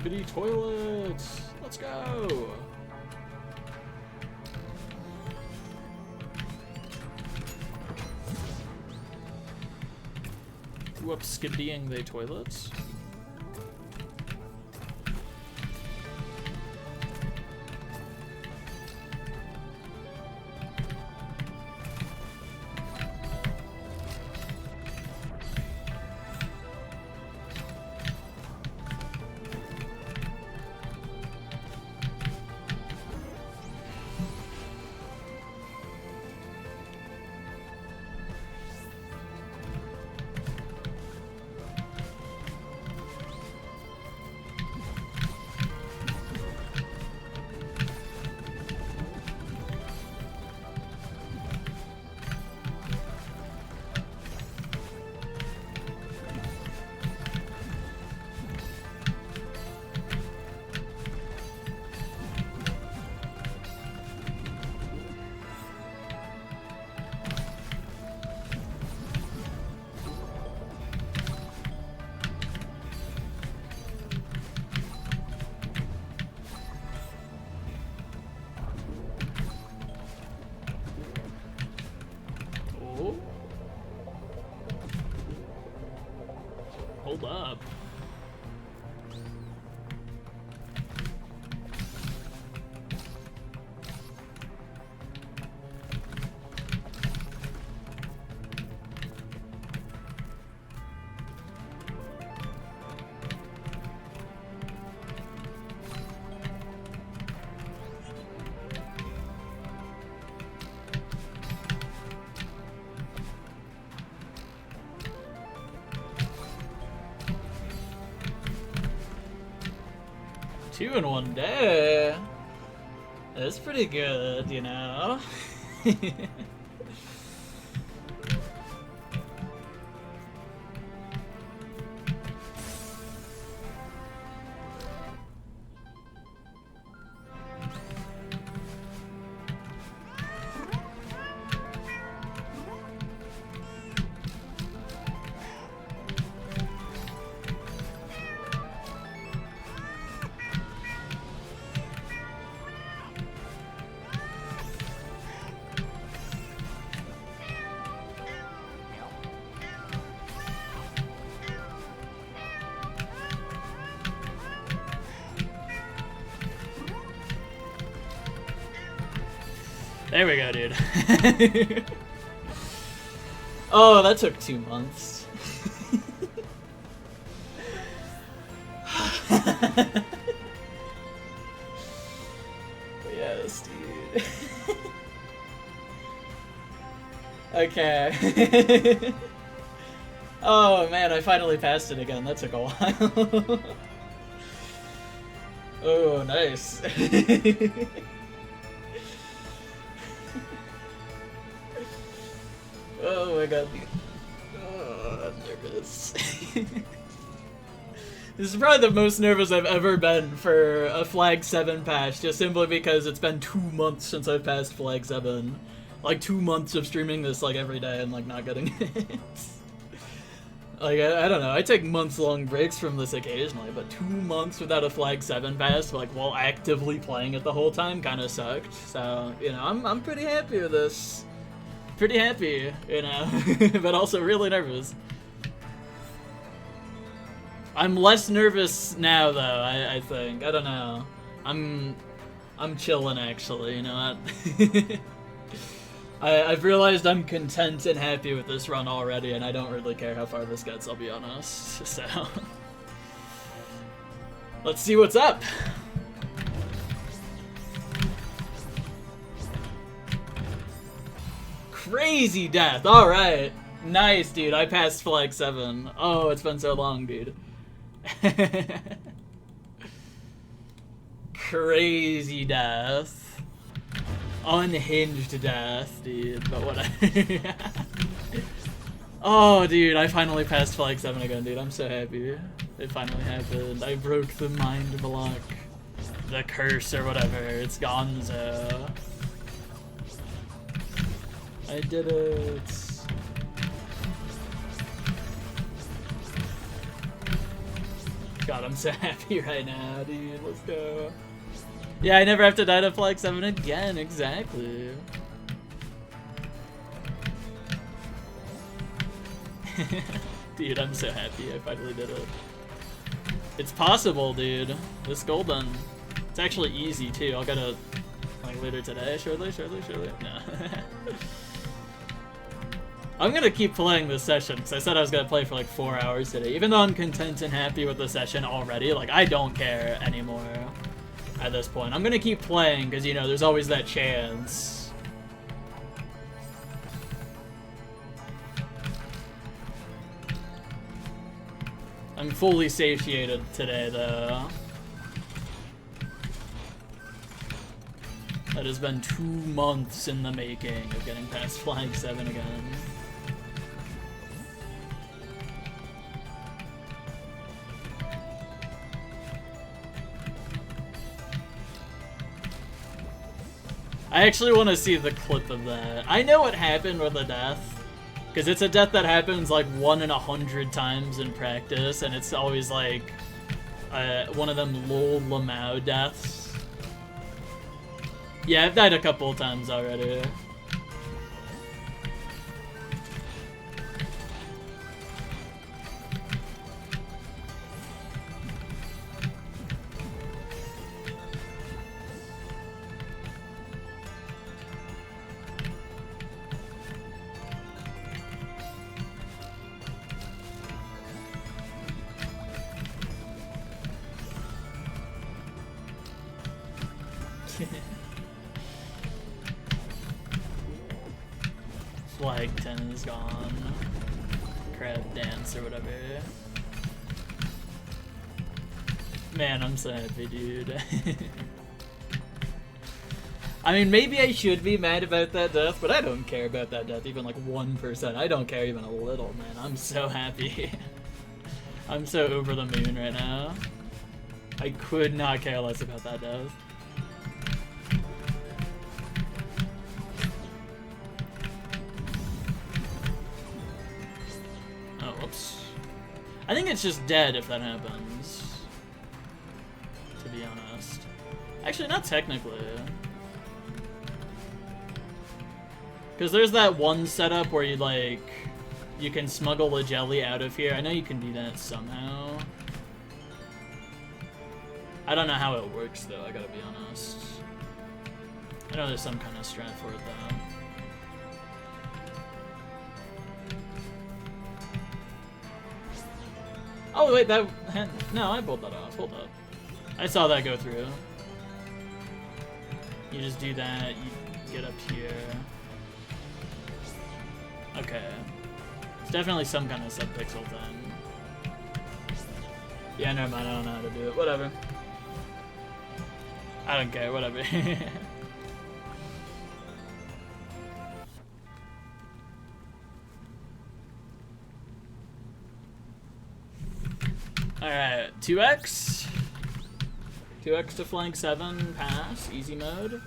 skibbity toilets. Let's go. Who up skibbitying the toilets? Hold up. Two in one day. That's pretty good, you know? There we go, dude. Oh, that took 2 months. Yes, dude. Okay. Oh man, I finally passed it again. That took a while. Oh, nice. Oh my god. Oh, I'm nervous. This is probably the most nervous I've ever been for a Flag 7 patch, just simply because it's been 2 months since I've passed Flag 7. Like 2 months of streaming this like every day and like not getting hits. Like, I don't know, I take months-long breaks from this occasionally, but 2 months without a Flag 7 pass, like, while actively playing it the whole time, kinda sucked. So, you know, I'm pretty happy with this. Pretty happy, you know, but also really nervous. I'm less nervous now, though, I think. I don't know. I'm chilling, actually, you know what? I've realized I'm content and happy with this run already, and I don't really care how far this gets, I'll be honest. So, let's see what's up. Crazy death. All right. Nice, dude. I passed Flag 7. Oh, it's been so long, dude. Crazy death. Unhinged death, dude. But whatever. Oh, dude. I finally passed Flag 7 again, dude. I'm so happy. It finally happened. I broke the mind block. The curse or whatever. It's gonzo. I did it. God, I'm so happy right now, dude. Let's go. Yeah, I never have to die to Flag 7 again. Exactly. Dude, I'm so happy I finally did it. It's possible, dude. This golden. It's actually easy, too. I'll gotta, like, later today. Surely. No. I'm gonna keep playing this session, because I said I was gonna play for, like, 4 hours today. Even though I'm content and happy with the session already, like, I don't care anymore at this point. I'm gonna keep playing, because, you know, there's always that chance. I'm fully satiated today, though. That has been 2 months in the making of getting past Flag 7 again. I actually want to see the clip of that. I know what happened with the death. Because it's a death that happens like 1 in 100 times in practice, and it's always like one of them lol lamau deaths. Yeah, I've died a couple of times already. Flag 10 is gone. Crab dance or whatever. Man, I'm so happy, dude. I mean, maybe I should be mad about that death, but I don't care about that death even like 1%. I don't care even a little, man. I'm so happy. I'm so over the moon right now. I could not care less about that death. I think it's just dead if that happens, to be honest. Actually, not technically. Because there's that one setup where you, like, you can smuggle a jelly out of here. I know you can do that somehow. I don't know how it works, though, I gotta be honest. I know there's some kind of strat for it, though. Oh wait, that... No, I pulled that off. Hold up. I saw that go through. You just do that, you get up here. Okay. It's definitely some kind of subpixel thing. Yeah, never mind, I don't know how to do it. Whatever. I don't care, whatever. Alright, 2x. 2x to flank 7, pass, easy mode.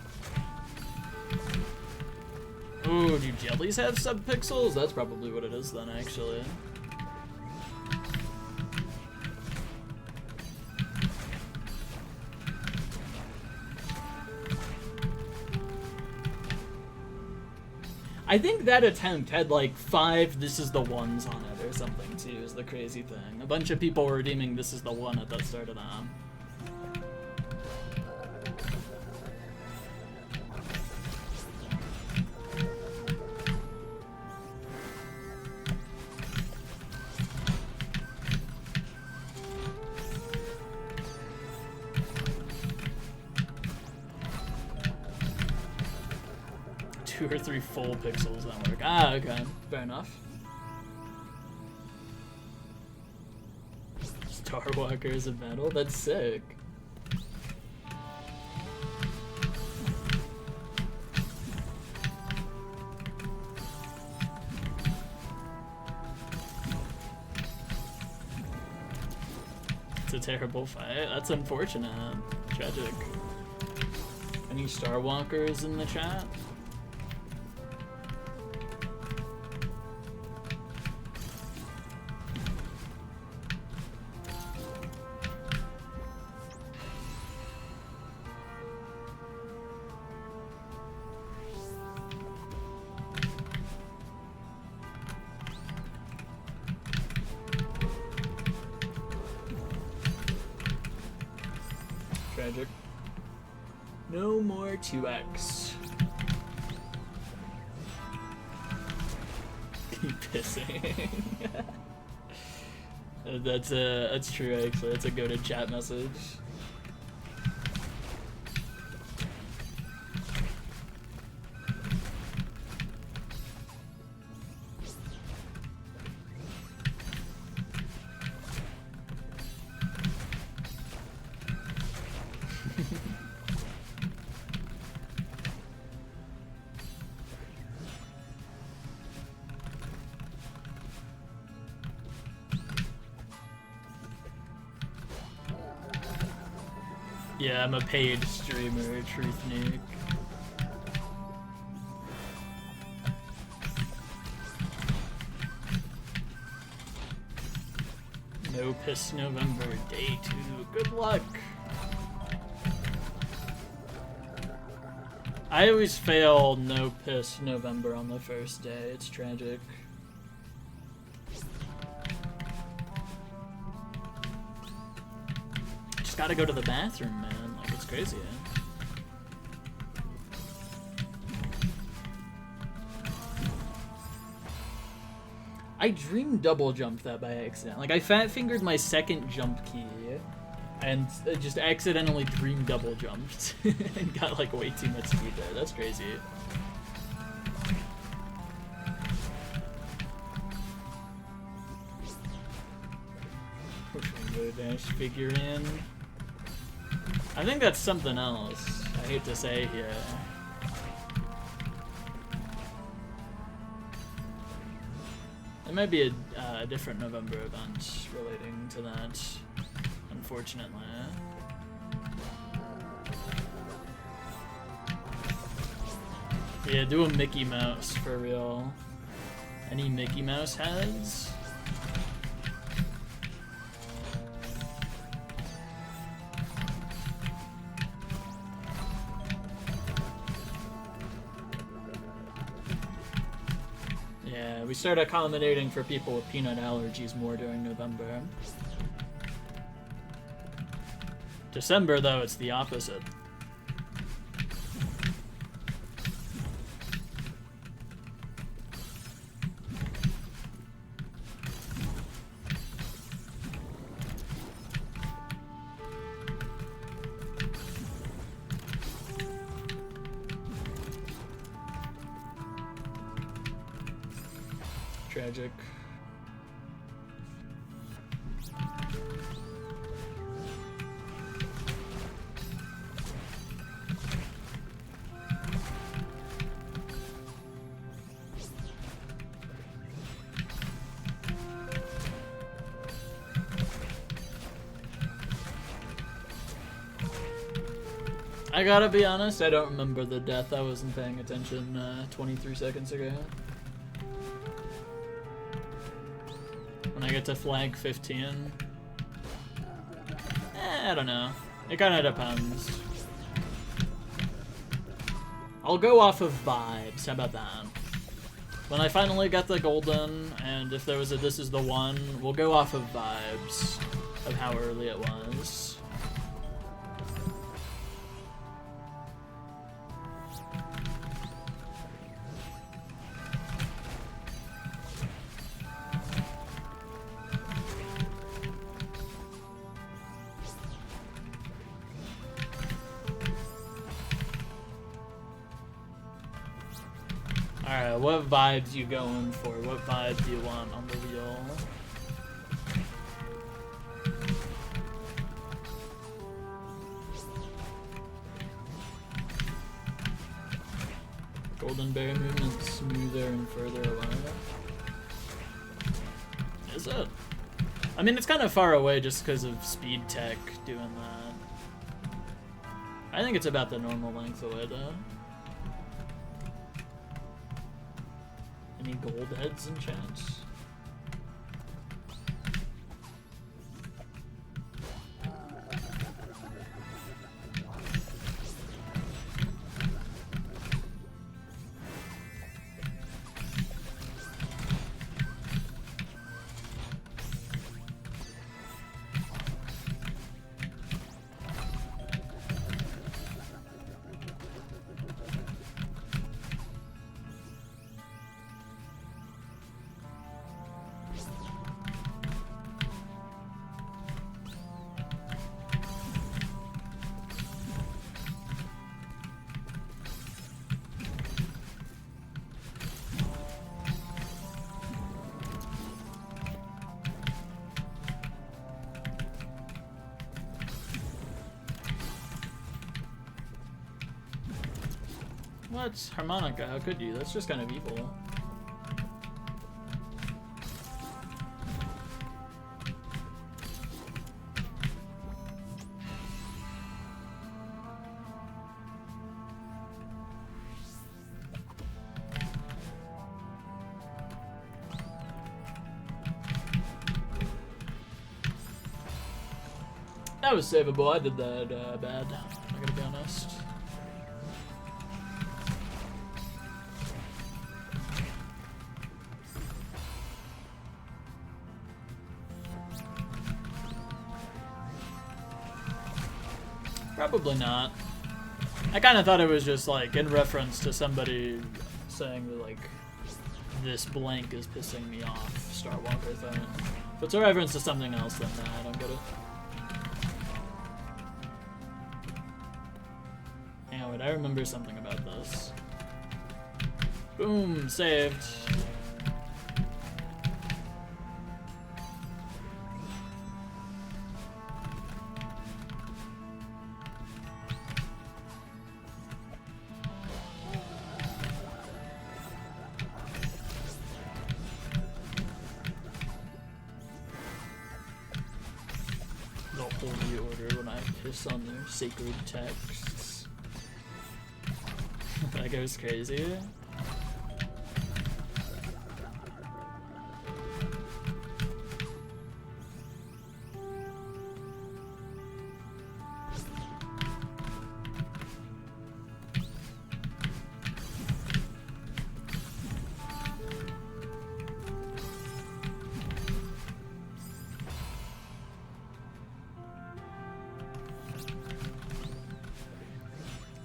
Ooh, do jellies have subpixels? That's probably what it is then, actually. I think that attempt had like 5 "this is the ones" on it or something too, is the crazy thing. A bunch of people were redeeming "this is the one" at the start of that. Two or 3 full pixels don't work. Ah, okay. Fair enough. Star Walkers of Metal? That's sick. It's a terrible fight. That's unfortunate. Tragic. Any Star Walkers in the chat? Tragic. No more 2x. Keep pissing. That's true actually. That's a goated chat message. Yeah, I'm a paid streamer, Truth Nuke. No Piss November, day 2. Good luck. I always fail No Piss November on the first day. It's tragic. Just gotta go to the bathroom, man. Like, it's crazy, I dream double jumped that by accident. Like, I fat fingered my second jump key and just accidentally dream double jumped and got like way too much speed there. That's crazy. Dash figure in. I think that's something else. I hate to say here. It might be a different November event relating to that, unfortunately. Yeah, do a Mickey Mouse for real. Any Mickey Mouse heads? We start accommodating for people with peanut allergies more during November. December, though, it's the opposite. Tragic. I gotta be honest, I don't remember the death. I wasn't paying attention 23 seconds ago. When I get to flag 15, I don't know. It kind of depends. I'll go off of vibes. How about that? When I finally get the golden, and if there was a this is the one, we'll go off of vibes of how early it was. Alright, what vibes you going for? What vibe do you want on the wheel? Golden Bear movement smoother and further away. Is it? I mean, it's kind of far away just because of speed tech doing that. I think it's about the normal length away though. Any gold heads in chats? What? Harmonica, how could you? That's just kind of evil. That was savable. I did that bad. I gotta be honest. Probably not. I kind of thought it was just like in reference to somebody saying that like this blank is pissing me off, Starwalker thing. If it's a reference to something else, then nah, I don't get it. Wait, I remember something about this. Boom, saved. The holy order when I piss on their sacred texts. That goes crazy.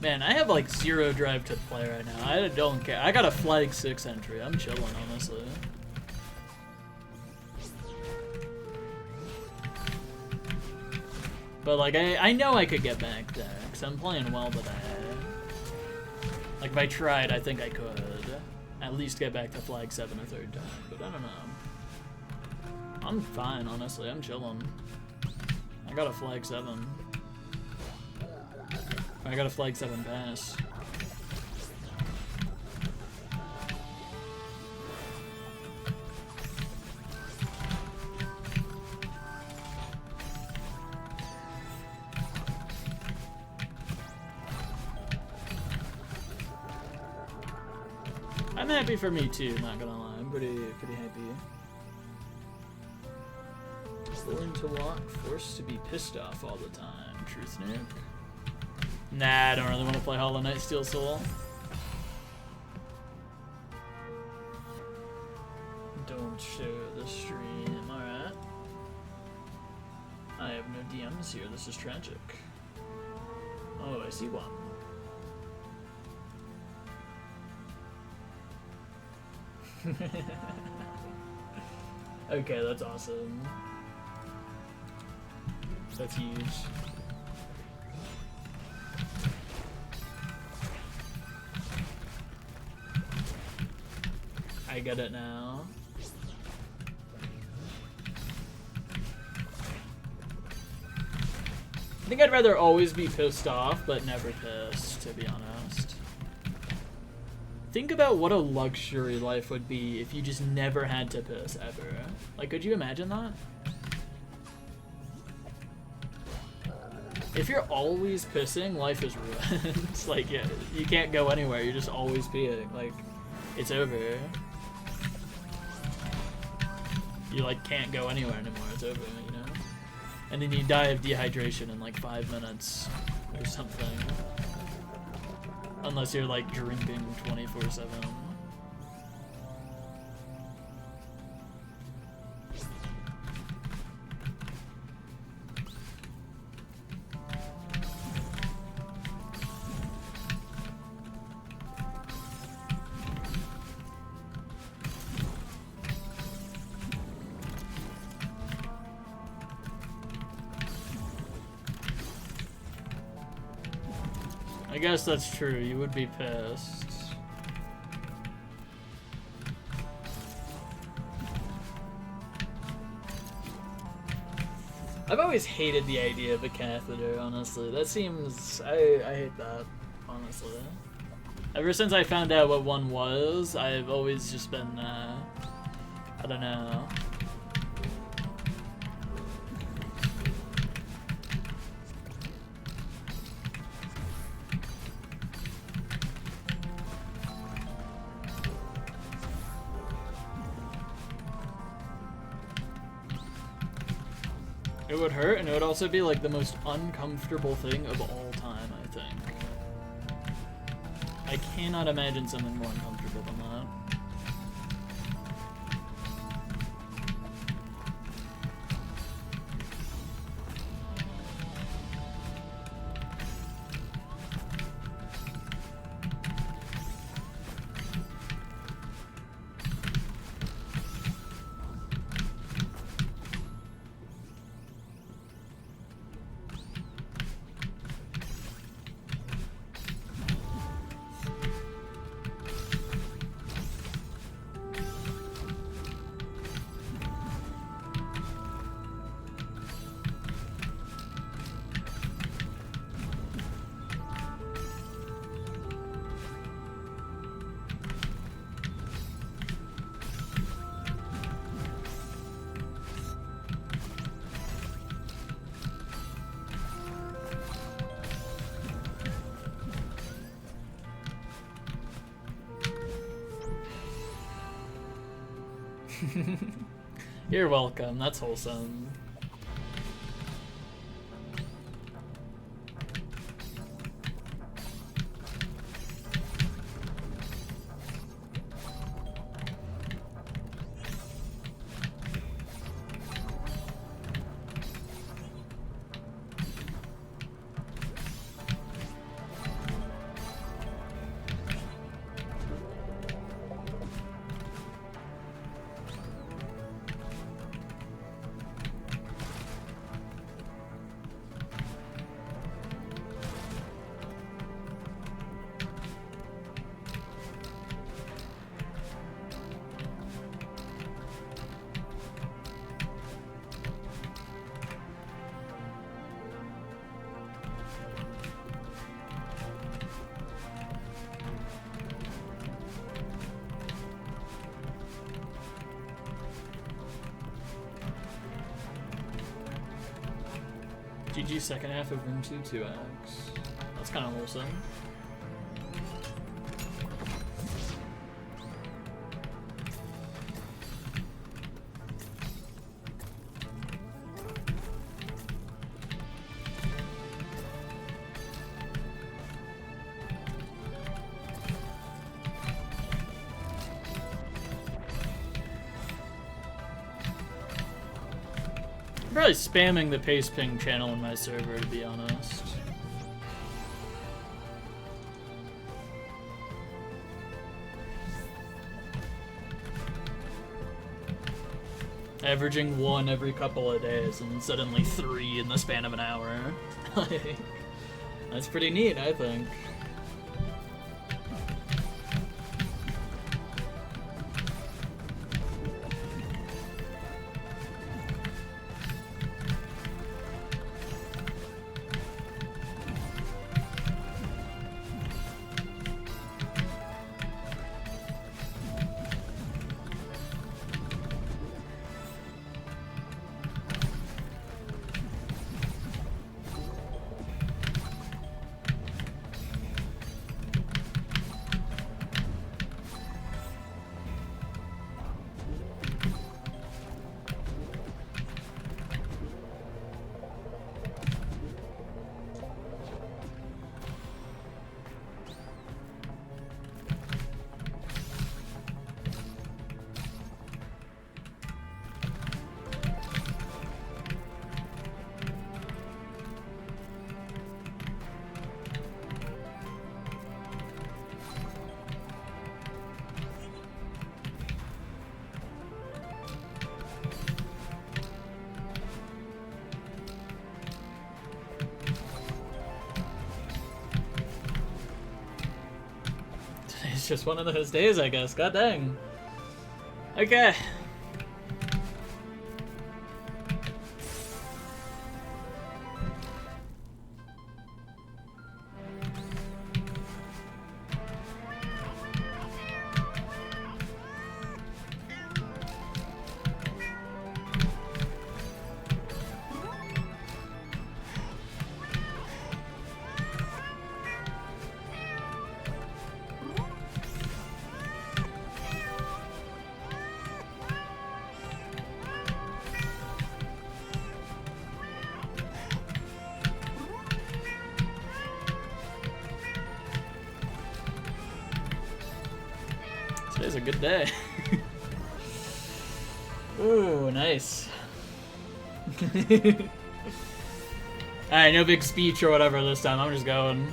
Man, I have like 0 drive to play right now. I don't care. I got a flag 6 entry. I'm chilling, honestly. But like, I know I could get back there, because I'm playing well today. Like, if I tried, I think I could. At least get back to flag 7 a 3rd time, but I don't know. I'm fine, honestly. I'm chilling. I got a flag 7. I got a flag 7 pass. I'm happy for me too, not gonna lie. I'm pretty happy. Willing to walk, forced to be pissed off all the time. Truth, Nick. Nah, I don't really want to play Hollow Knight Steel Soul. Don't show the stream, alright. I have no DMs here, this is tragic. Oh, I see one. Okay, that's awesome. That's huge. I get it now. I think I'd rather always be pissed off, but never pissed, to be honest. Think about what a luxury life would be if you just never had to piss, ever. Like, could you imagine that? If you're always pissing, life is ruined. It's like, yeah, you can't go anywhere, you're just always peeing. Like, it's over. You like can't go anywhere anymore, it's over, you know? And then you die of dehydration in like 5 minutes or something. Unless you're like drinking 24/7. I guess that's true, you would be pissed. I've always hated the idea of a catheter, honestly. That seems... I hate that, honestly. Ever since I found out what one was, I've always just been, I don't know. It would hurt, and it would also be like the most uncomfortable thing of all time, I think. I cannot imagine something more uncomfortable than that. You're welcome, that's wholesome. GG second half of Room 2 2x. That's kind of wholesome. I'm probably spamming the paste ping channel in my server, to be honest. Averaging 1 every couple of days, and suddenly 3 in the span of an hour. Like, that's pretty neat, I think. It's just one of those days, I guess. God dang. Okay. a good day. Ooh, nice. Alright, no big speech or whatever this time. I'm just going.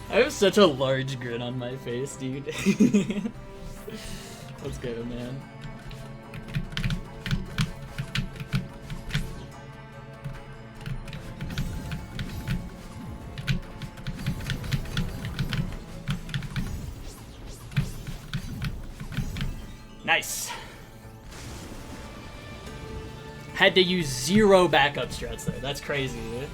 I have such a large grin on my face, dude. Let's go, man. Nice. Had to use 0 backup strats there. That's crazy, dude.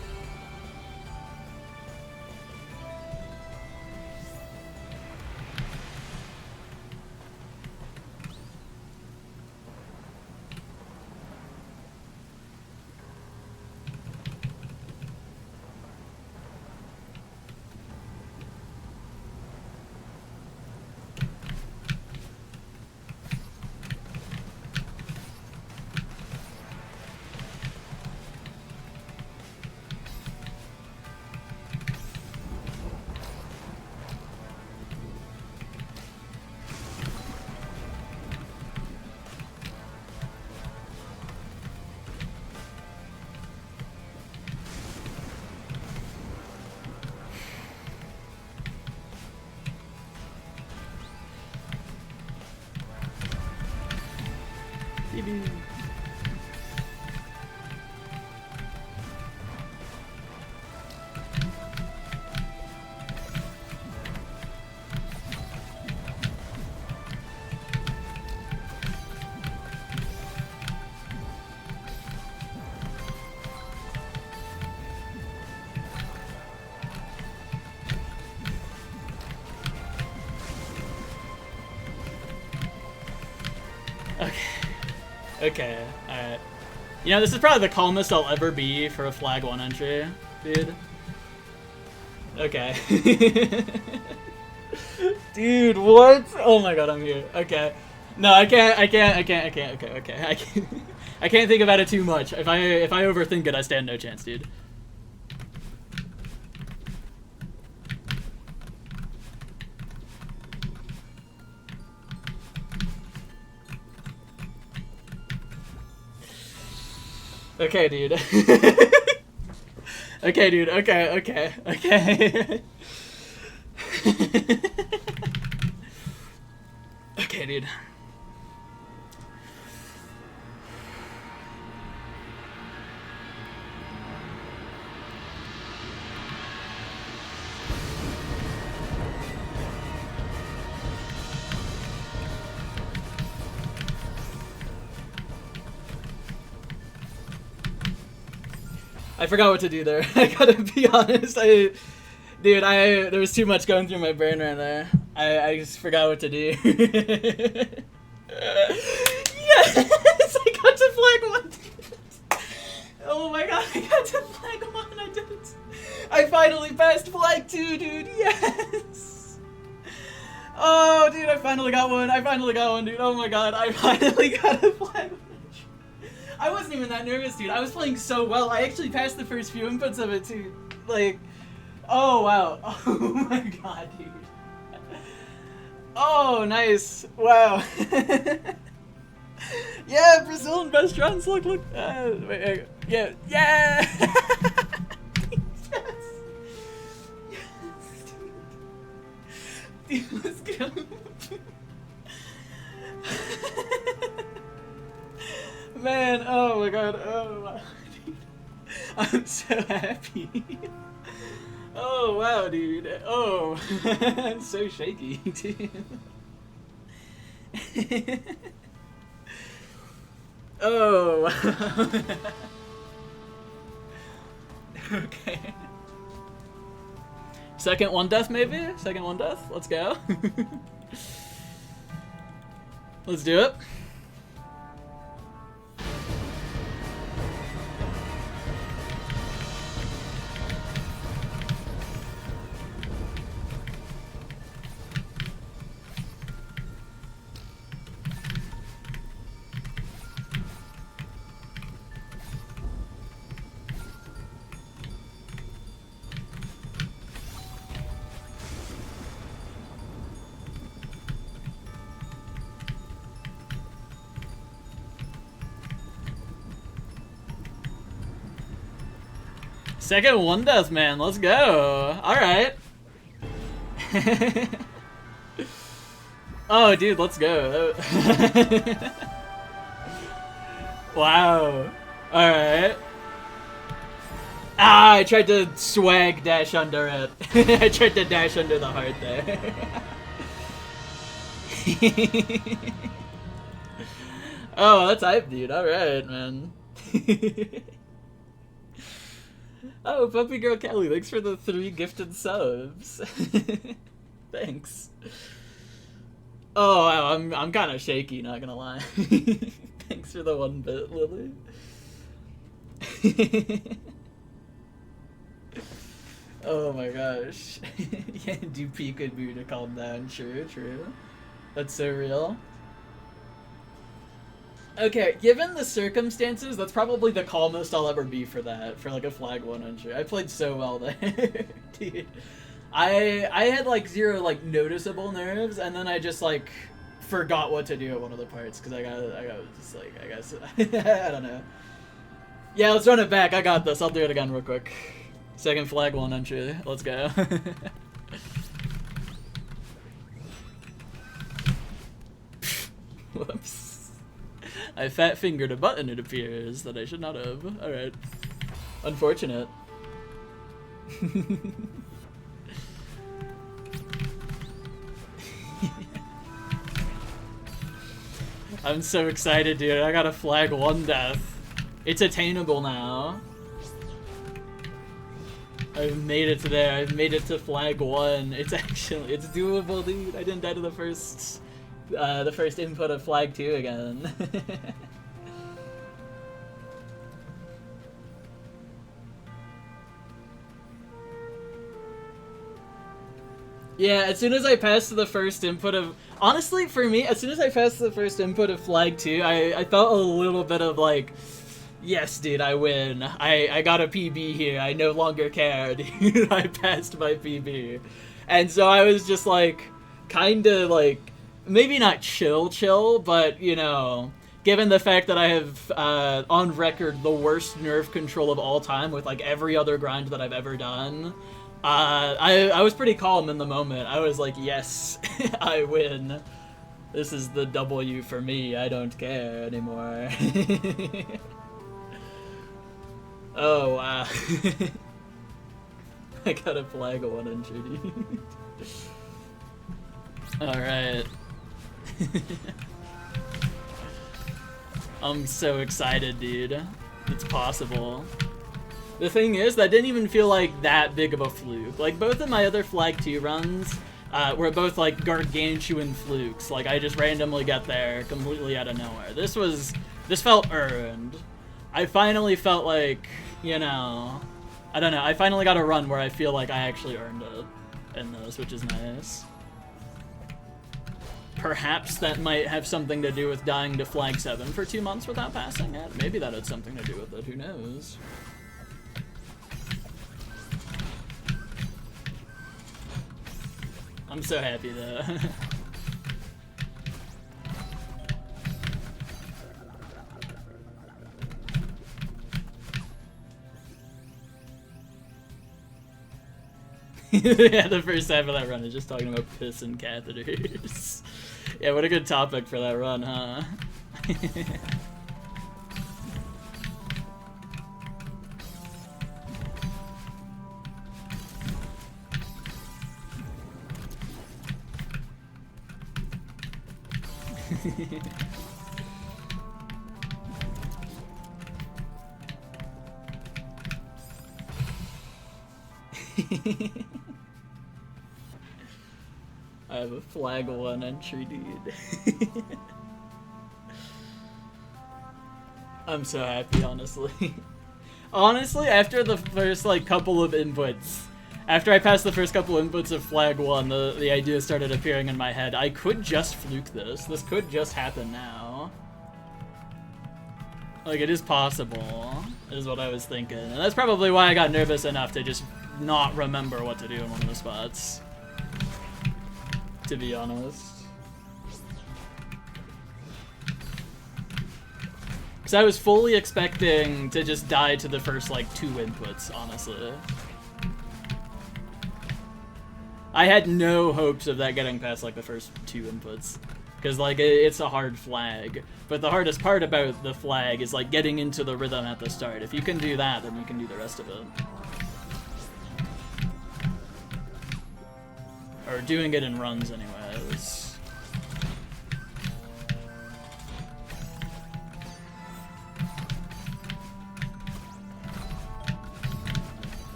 Okay, alright. You know, this is probably the calmest I'll ever be for a flag 1 entry, dude. Okay. Dude, what? Oh my god, I'm here. Okay. No, I can't, okay. I can't think about it too much. If I overthink it, I stand no chance, dude. Okay, dude. Okay, dude. Okay. Okay, dude. I forgot what to do there. I gotta be honest. Dude, there was too much going through my brain right there. I just forgot what to do. Yes, I got to flag 1. Oh my god, I got to flag 1. I did it. I finally passed flag 2, dude. Yes. Oh, dude, I finally got one. Dude. Oh my god, I finally got a flag 1. I wasn't even that nervous, dude. I was playing so well. I actually passed the first few inputs of it, too. Like, oh, wow. Oh, my God, dude. Oh, nice. Wow. Yeah, Brazilian restaurants. Look. Wait, yeah. Yes. Yes. Dude, let's go. Man, oh my god. Oh, wow. I'm so happy. Oh, wow, dude. Oh, I'm so shaky, dude. Oh, wow. Okay. Second one death, maybe? Second one death? Let's go. Let's do it. Second one death, man. Let's go. All right. Oh, dude, let's go. Wow. All right. Ah, I tried to swag dash under it. I tried to dash under the heart there. Oh, that's hype, dude. All right, man. Oh, Puppy Girl Kelly, thanks for the 3 gifted subs. Thanks. Oh, wow, I'm kind of shaky, not gonna lie. Thanks for the 1 bit, Lily. Oh my gosh. Yeah, do peekaboo to calm down. True. That's so real. Okay, given the circumstances, that's probably the calmest I'll ever be for that, for like a flag 100. I played so well there, dude. I had like 0 like noticeable nerves, and then I just like forgot what to do at one of the parts because I got just like, I guess I don't know. Yeah, let's run it back. I got this. I'll do it again real quick. Second flag 100. Let's go. Whoops. I fat fingered a button, it appears, that I should not have. Alright. Unfortunate. I'm so excited, dude. I got a flag 1 death. It's attainable now. I've made it to there. I've made it to flag 1. It's doable, dude. I didn't die to the first input of flag 2 again. Yeah, as soon as I passed the first input of... Honestly, for me, as soon as I passed the first input of flag 2, I felt a little bit of like, yes, dude, I win. I got a PB here. I no longer care, dude. I passed my PB. And so I was just like, kind of like, maybe not chill, but, you know, given the fact that I have, on record, the worst nerve control of all time with, like, every other grind that I've ever done, I was pretty calm in the moment. I was like, yes, I win. This is the W for me. I don't care anymore. Oh, wow. I got a flag of 100. Alright. I'm so excited, dude. It's possible. The thing is, that didn't even feel like that big of a fluke. Like, both of my other flag 2 runs were both like gargantuan flukes. Like, I just randomly got there completely out of nowhere. This felt earned. I finally felt like, you know, I don't know, I finally got a run where I feel like I actually earned it in this, which is nice. Perhaps that might have something to do with dying to flag 7 for 2 months without passing it. Maybe that had something to do with it, who knows? I'm so happy though. Yeah, the first half of that run is just talking about piss and catheters. Yeah, what a good topic for that run, huh? I have a flag 1 entry, dude. I'm so happy, honestly. Honestly, after the first like couple of inputs, after I passed the first couple inputs of flag 1, the idea started appearing in my head. I could just fluke this. This could just happen now. Like, it is possible, is what I was thinking. And that's probably why I got nervous enough to just not remember what to do in one of the spots. To be honest. Because I was fully expecting to just die to the first, like, 2 inputs, honestly. I had no hopes of that getting past, like, the first 2 inputs. Because, like, it's a hard flag. But the hardest part about the flag is, like, getting into the rhythm at the start. If you can do that, then you can do the rest of it. Or doing it in runs, anyways.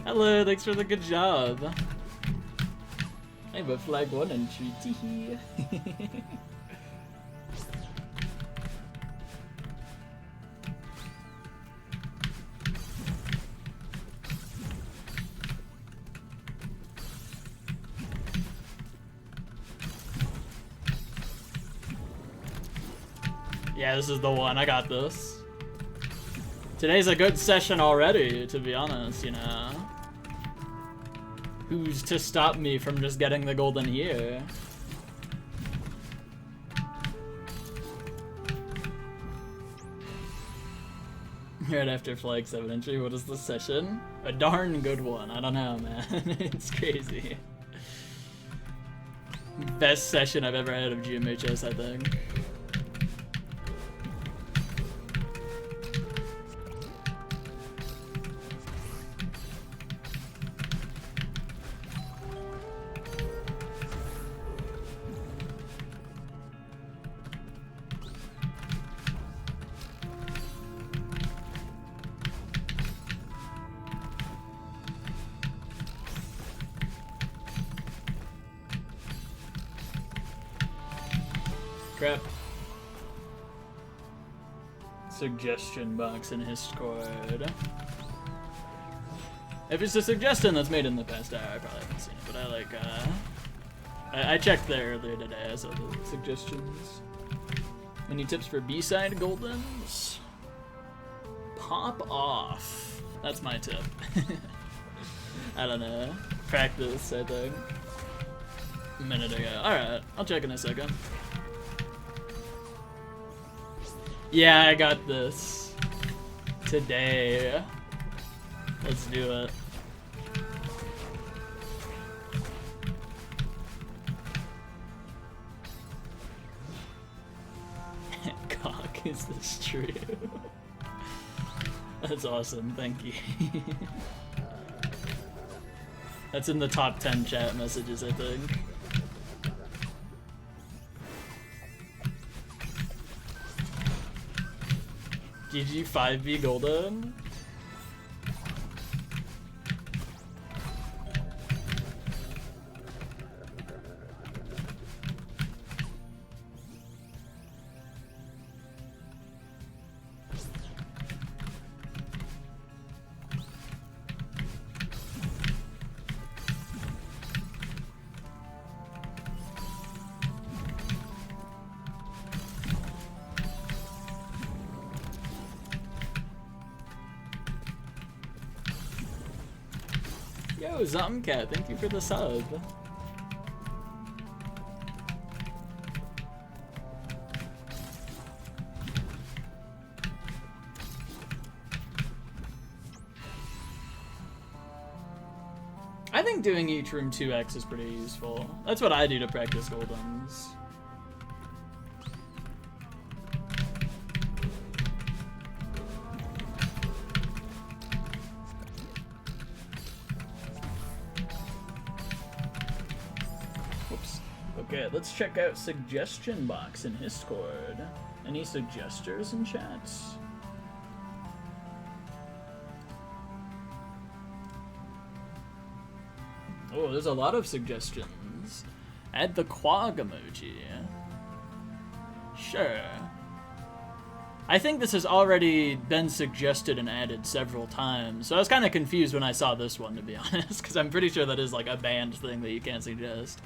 Hello, thanks for the good job. I have a flag 1 entry. Teehee. Yeah, this is the one. I got this. Today's a good session already, to be honest, you know. Who's to stop me from just getting the golden here? Right after flag 7 entry, what is the session? A darn good one. I don't know, man. It's crazy. Best session I've ever had of GMHS, I think. Crap. Suggestion box in Discord. If it's a suggestion that's made in the past hour, I probably haven't seen it, but I like, I checked there earlier today, I saw the suggestions. Any tips for B-side Goldens? Pop off. That's my tip. I don't know. Practice, I think. A minute ago. Alright, I'll check in a second. Yeah, I got this. Today. Let's do it. Cock, is this true? That's awesome, thank you. That's in the top 10 chat messages, I think. GG 5v Golden. Yo, Zomcat, thank you for the sub. I think doing each room 2x is pretty useful. That's what I do to practice Goldens. Whoops. Okay, let's check out suggestion box in Discord. Any suggesters in chats? Oh, there's a lot of suggestions. Add the quag emoji. Sure. I think this has already been suggested and added several times, so I was kind of confused when I saw this one, to be honest, because I'm pretty sure that is like a banned thing that you can't suggest.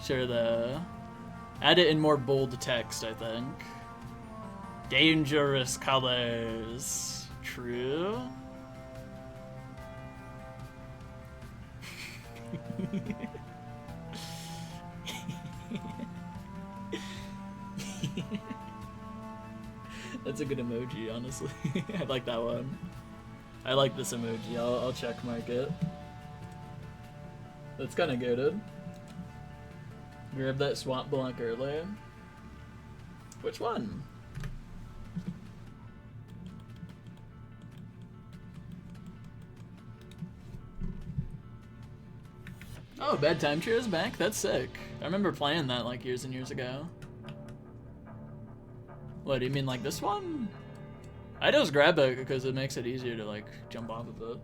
Sure, though. Add it in more bold text, I think. Dangerous colors. True. That's a good emoji, honestly. I like that one. I like this emoji. I'll check mark it. That's kind of goated. Grab that swamp block early. Which one? Oh, Bad Time Cheer is back? That's sick. I remember playing that like years and years ago. What, do you mean like this one? I just grab it because it makes it easier to like jump off of it.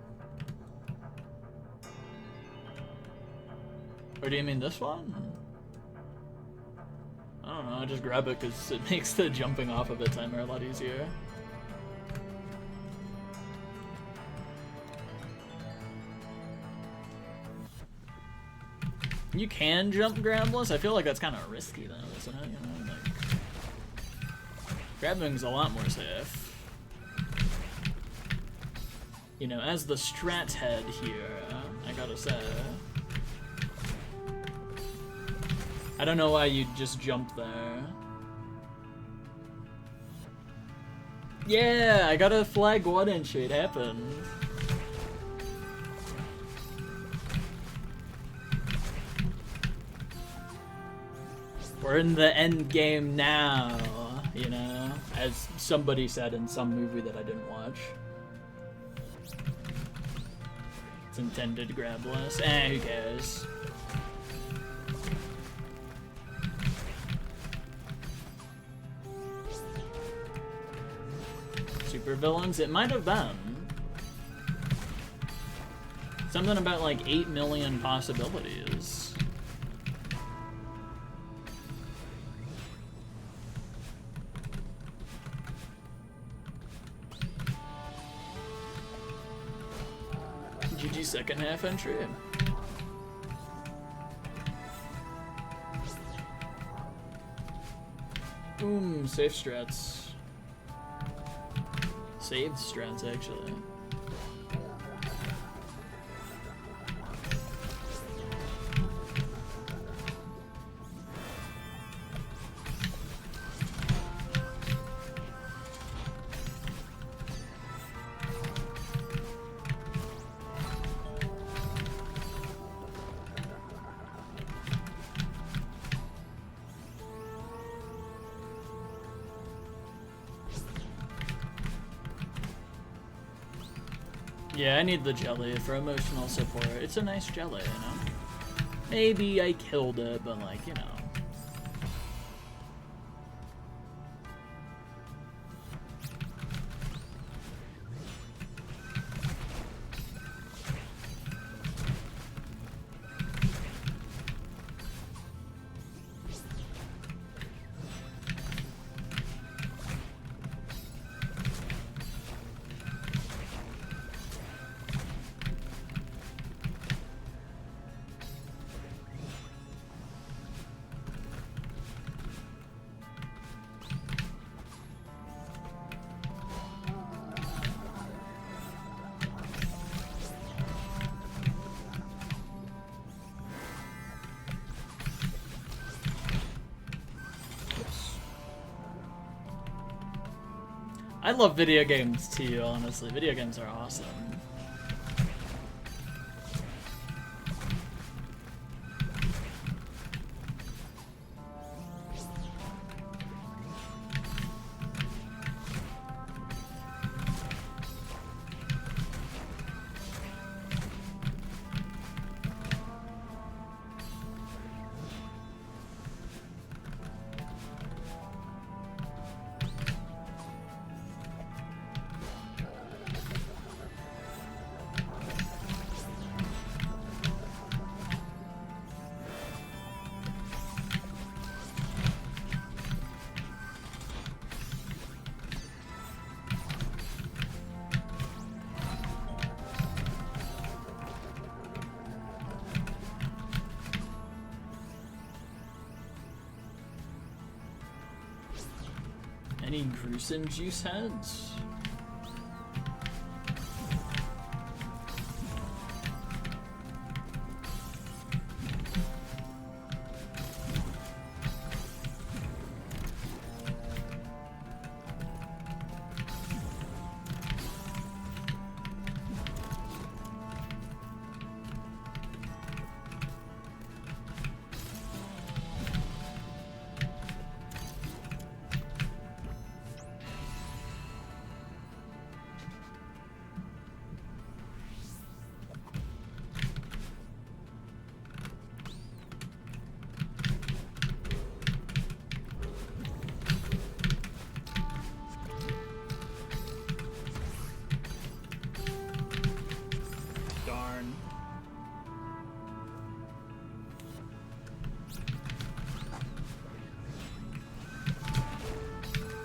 Or do you mean this one? I don't know, I just grab it because it makes the jumping off of it timer a lot easier. You can jump grabless? I feel like that's kind of risky though, isn't it? You know, like, grabbing's a lot more safe. You know, as the strat head here, I gotta say. I don't know why you just jumped there. Yeah, I got a flag 1-inch, it happened. We're in the end game now, you know, as somebody said in some movie that I didn't watch. It's intended grabless. Who cares? Super villains? It might have been. Something about like 8 million possibilities. GG second half entry. Boom, safe strats. Saved strats, actually. Yeah, I need the jelly for emotional support. It's a nice jelly, you know? Maybe I killed it, but like, you know. I love video games too, honestly. Video games are awesome. Any gruesome juice heads?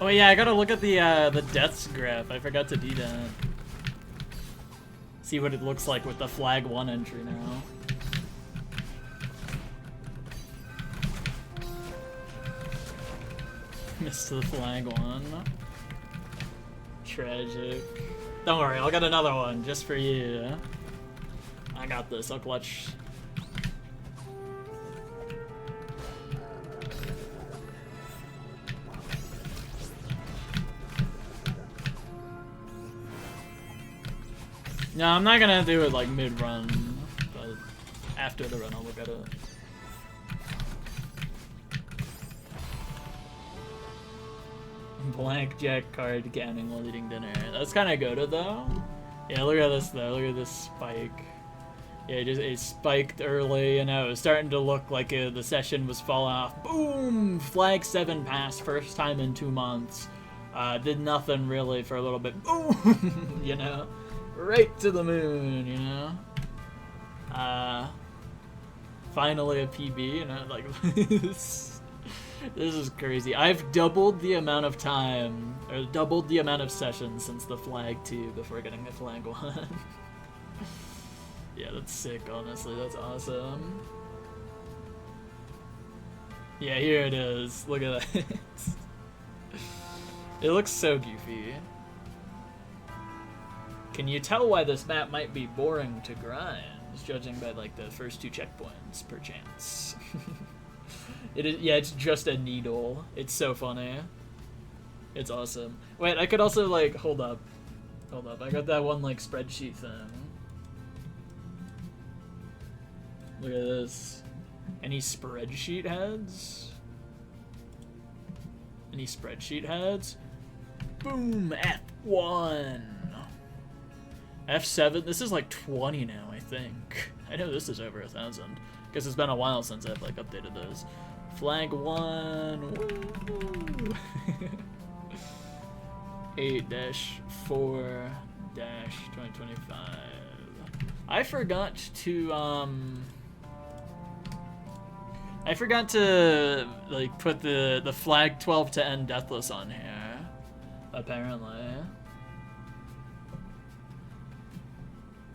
Oh yeah, I gotta look at the deaths graph. I forgot to do that. See what it looks like with the flag 1 entry now. Missed the flag 1. Tragic. Don't worry, I'll get another one just for you. I got this. I'll clutch. No, I'm not gonna do it like mid-run, but after the run I'll look at it. Blackjack card canning while eating dinner. That's kind of good though. Yeah, look at this though. Look at this spike. Yeah, it spiked early, and it was starting to look like the session was falling off. Boom! Flag 7 pass, first time in 2 months. Did nothing really for a little bit. Boom! You know? Right to the moon, you know? Finally a PB, you know, like, this is crazy. I've doubled the amount of time, or doubled the amount of sessions since the flag 2 before getting the flag 1. Yeah, that's sick, honestly, that's awesome. Yeah, here it is, look at that. It looks so goofy. Can you tell why this map might be boring to grind, judging by like the first 2 checkpoints, perchance? It is, yeah, it's just a needle. It's so funny. It's awesome. Wait, I could also like hold up. I got that one like spreadsheet thing. Look at this. Any spreadsheet heads? Any spreadsheet heads? Boom! F1. F7, this is like 20 now, I think. I know this is over 1,000. Guess it's been a while since I've like updated those. Flag 1, woo! 8-4-2025. I forgot to like put the flag 12 to end deathless on here, apparently.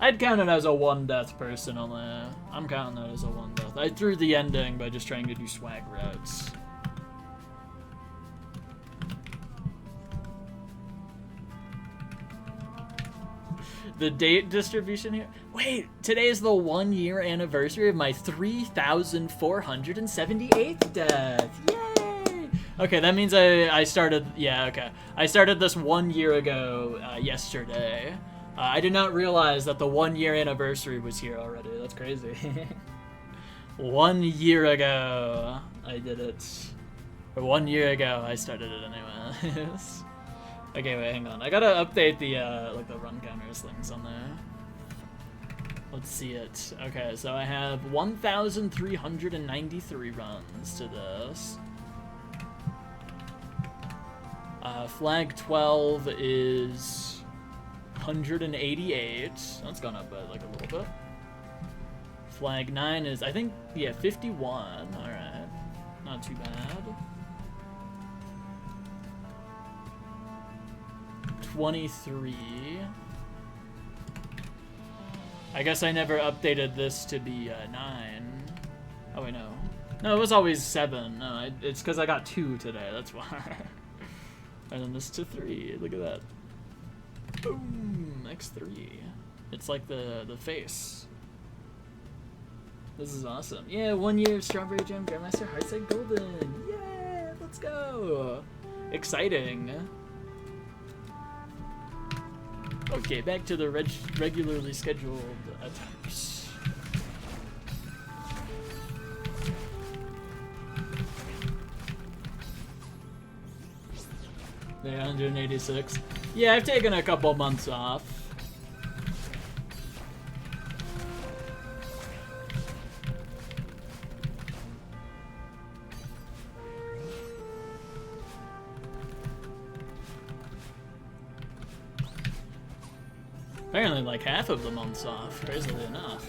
I'd count it as a 1 death personally. I'm counting that as a 1 death. I threw the ending by just trying to do swag routes. The date distribution here? Wait, today is the 1-year anniversary of my 3,478th death. Yay! Okay, that means I started, yeah, okay. I started this 1 year ago yesterday. I did not realize that the 1-year anniversary was here already. That's crazy. 1 year ago, I did it. Or 1 year ago, I started it anyways. Okay, wait, hang on. I gotta update the like the run counters things on there. Let's see it. Okay, so I have 1,393 runs to this. Flag 12 is 188. That's gone up by like a little bit. Flag 9 is, I think, yeah, 51. Alright. Not too bad. 23. I guess I never updated this to be 9. Oh wait, no. No, it was always 7. No, it's because I got 2 today, that's why. And then this to 3. Look at that. Boom. X3. It's like the face. This is awesome. Yeah, 1 year of Strawberry Jam Grandmaster Heartside Golden. Yeah, let's go. Exciting. Okay, back to the regularly scheduled attempts. Yeah, 186. Yeah, I've taken a couple months off. Apparently like half of the month's off, crazily enough.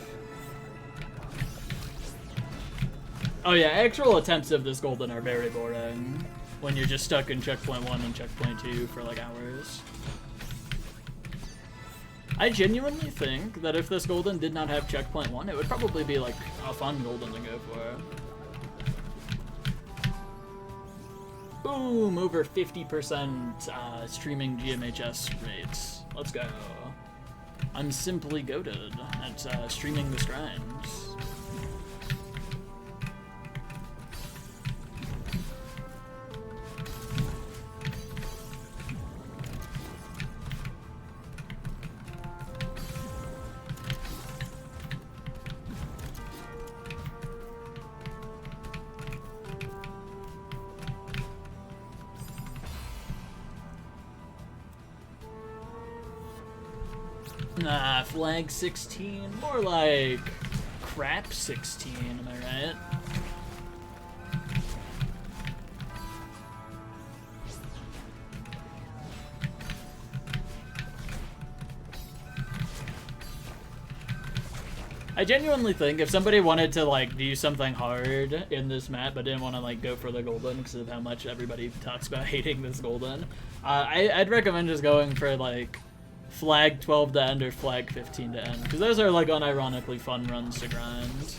Oh yeah, actual attempts of this golden are very boring when you're just stuck in checkpoint 1 and checkpoint 2 for like hours. I genuinely think that if this golden did not have checkpoint 1, it would probably be like a fun golden to go for. Boom, over 50% streaming GMHS rates. Let's go. I'm simply goated at streaming the scrimes. Nah, flag 16. More like crap 16, am I right? I genuinely think if somebody wanted to like do something hard in this map but didn't want to like go for the golden because of how much everybody talks about hating this golden, I'd recommend just going for like flag 12 to end or flag 15 to end, because those are like unironically fun runs to grind.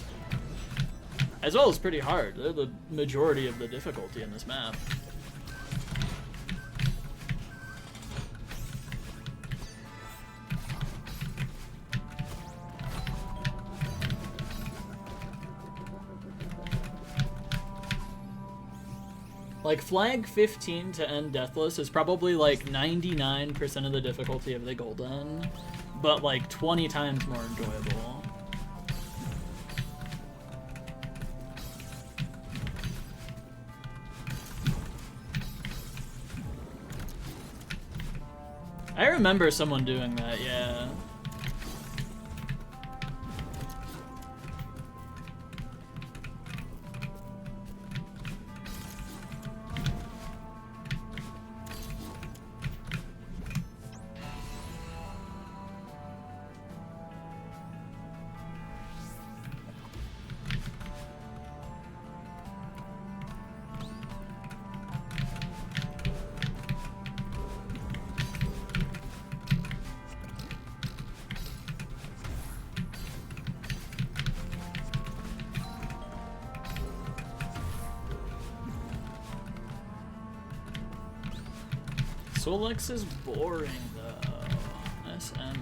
As well as pretty hard. They're the majority of the difficulty in this map. Like, flag 15 to end Deathless is probably like 99% of the difficulty of the golden, but like 20 times more enjoyable. I remember someone doing that, yeah. Solex is boring though. SMH.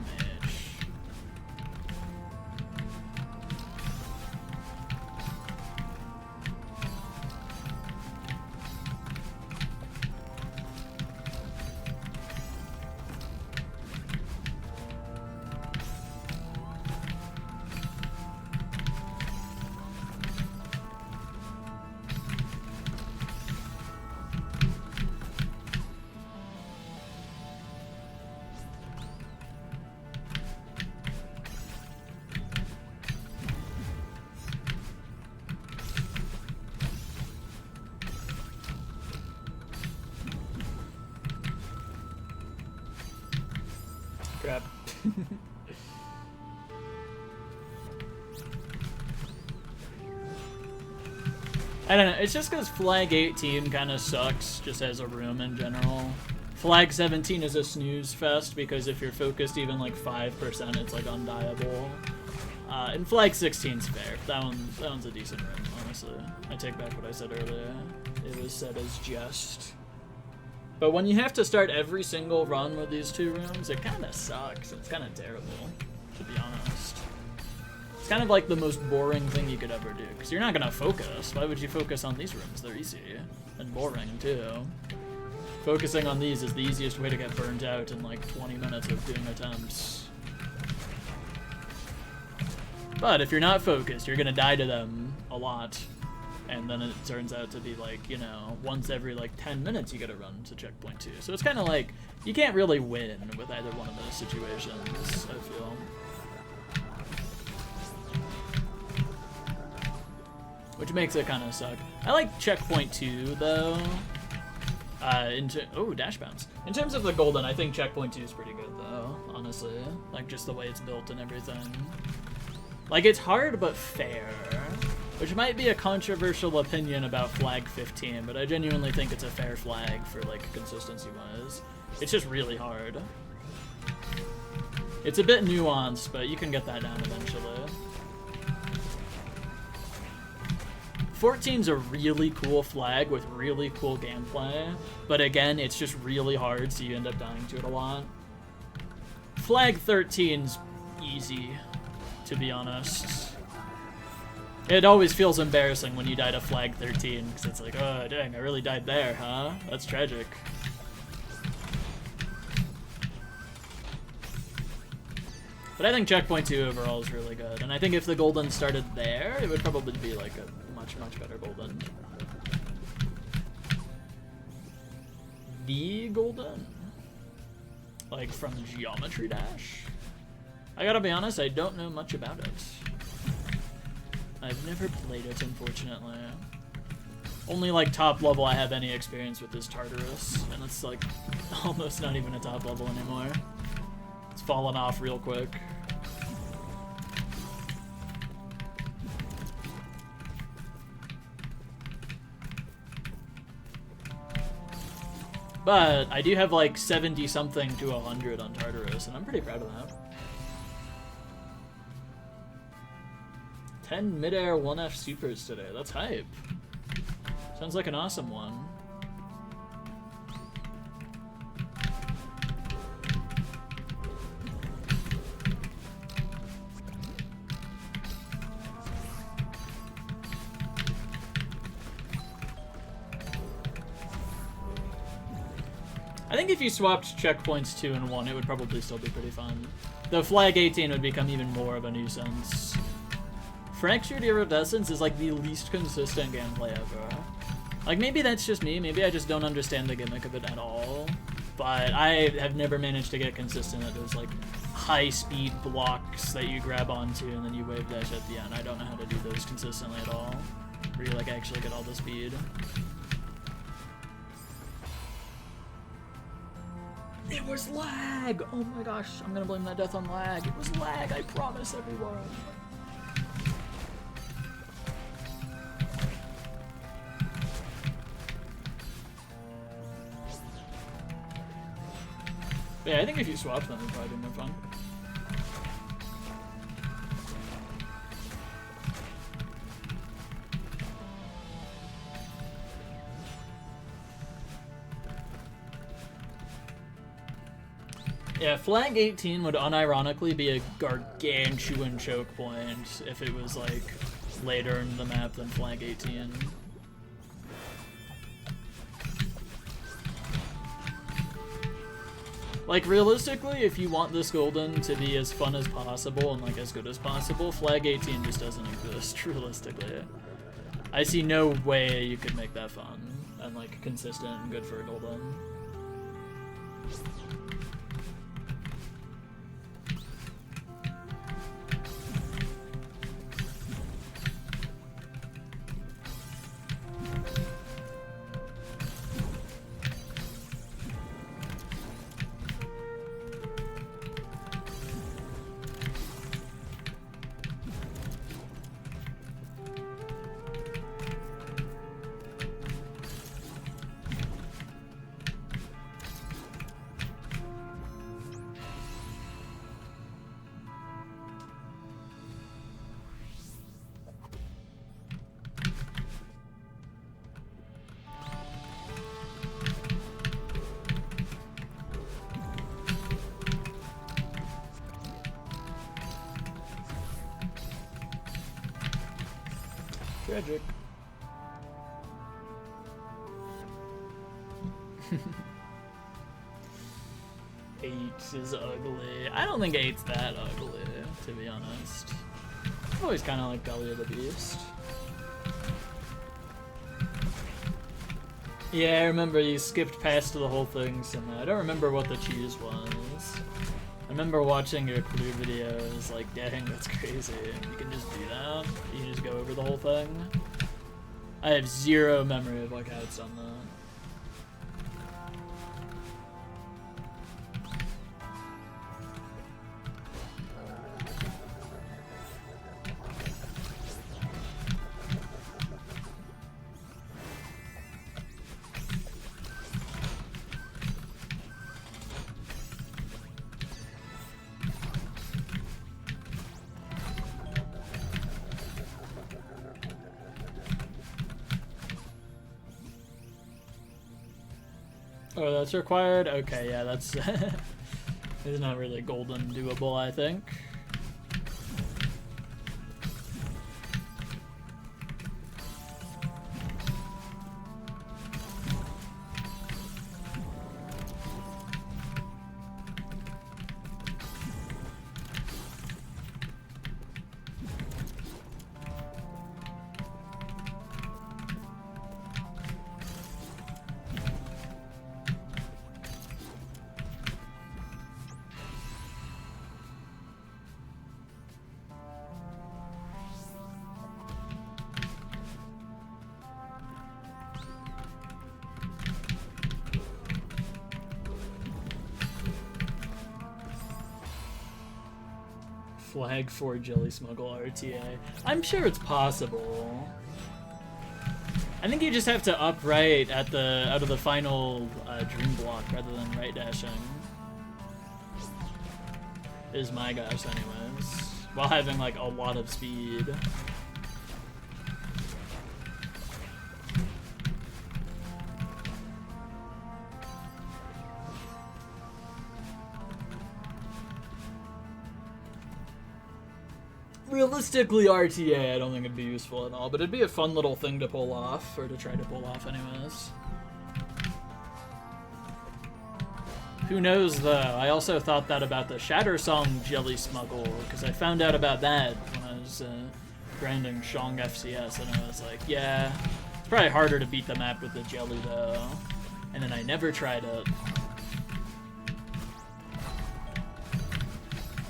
Crap. I don't know, it's just because flag 18 kind of sucks just as a room in general. Flag 17 is a snooze fest because if you're focused even like 5%, it's like undieable. And flag 16's fair. That one's a decent room, honestly. I take back what I said earlier. It was said as jest. But when you have to start every single run with these 2 rooms, it kind of sucks. It's kind of terrible, to be honest. It's kind of like the most boring thing you could ever do, because you're not going to focus. Why would you focus on these rooms? They're easy and boring, too. Focusing on these is the easiest way to get burnt out in like 20 minutes of doing attempts. But if you're not focused, you're going to die to them a lot. And then it turns out to be like, you know, once every like 10 minutes you gotta run to checkpoint 2. So it's kind of like, you can't really win with either one of those situations, I feel. Which makes it kind of suck. I like checkpoint 2 though. Oh, dash bounce. In terms of the golden, I think checkpoint 2 is pretty good though, honestly. Like just the way it's built and everything. Like it's hard but fair. Which might be a controversial opinion about flag 15, but I genuinely think it's a fair flag for like consistency-wise. It's just really hard. It's a bit nuanced, but you can get that down eventually. 14's a really cool flag with really cool gameplay, but again, it's just really hard, so you end up dying to it a lot. Flag 13's easy, to be honest. It always feels embarrassing when you die to flag 13, because it's like, oh dang, I really died there, huh? That's tragic. But I think checkpoint 2 overall is really good, and I think if the golden started there, it would probably be like a much, much better golden. The golden? Like from Geometry Dash? I gotta be honest, I don't know much about it. I've never played it, unfortunately. Only, like, top level I have any experience with is Tartarus, and it's, like, almost not even a top level anymore. It's fallen off real quick. But I do have, like, 70-something to 100 on Tartarus, and I'm pretty proud of that. 10 mid-air 1F supers today. That's hype. Sounds like an awesome one. I think if you swapped checkpoints 2 and 1, it would probably still be pretty fun. Though flag 18 would become even more of a nuisance. Fractured Iridescence is like the least consistent gameplay ever. Like maybe that's just me, maybe I just don't understand the gimmick of it at all. But I have never managed to get consistent at those like high speed blocks that you grab onto and then you wave dash at the end. I don't know how to do those consistently at all. Where you like actually get all the speed. It was lag! Oh my gosh, I'm gonna blame that death on lag. It was lag, I promise everyone. Yeah, I think if you swap them, it'd probably be more fun. Yeah, flag 18 would unironically be a gargantuan choke point if it was like later in the map than flag 18. Like, realistically, if you want this golden to be as fun as possible and, like, as good as possible, flag 18 just doesn't exist, realistically. I see no way you could make that fun and, like, consistent and good for a golden. Tragic. 8 is ugly. I don't think 8's that ugly, to be honest. I've always kind of liked Belly of the Beast. Yeah, I remember you skipped past the whole thing somehow. I don't remember what the cheese was. I remember watching your clear videos, like, dang, that's crazy. You can just do that? You can just go over the whole thing? I have zero memory of, like, how it's done that. Oh, that's required? Okay, yeah, that's it's not really golden doable, I think. Flag 4 Jelly Smuggle RTA. I'm sure it's possible. I think you just have to upright at the out of the final dream block rather than right dashing. Is my guess anyways. While having like a lot of speed. Realistically, RTA, I don't think it'd be useful at all, but it'd be a fun little thing to pull off, or to try to pull off anyways. Who knows, though? I also thought that about the Shatter Song Jelly Smuggle, because I found out about that when I was grinding Shong FCS, and I was like, yeah, it's probably harder to beat the map with the jelly, though. And then I never tried it.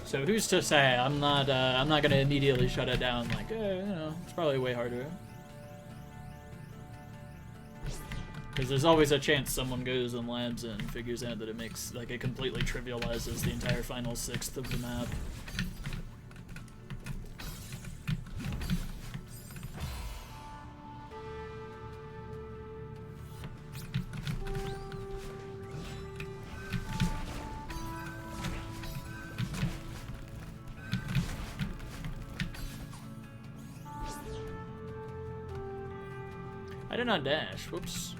So who's to say? I'm not gonna immediately shut it down. Like, you know, it's probably way harder. Because there's always a chance someone goes in labs and figures out that it makes, like, it completely trivializes the entire final sixth of the map. I did not dash. Whoops.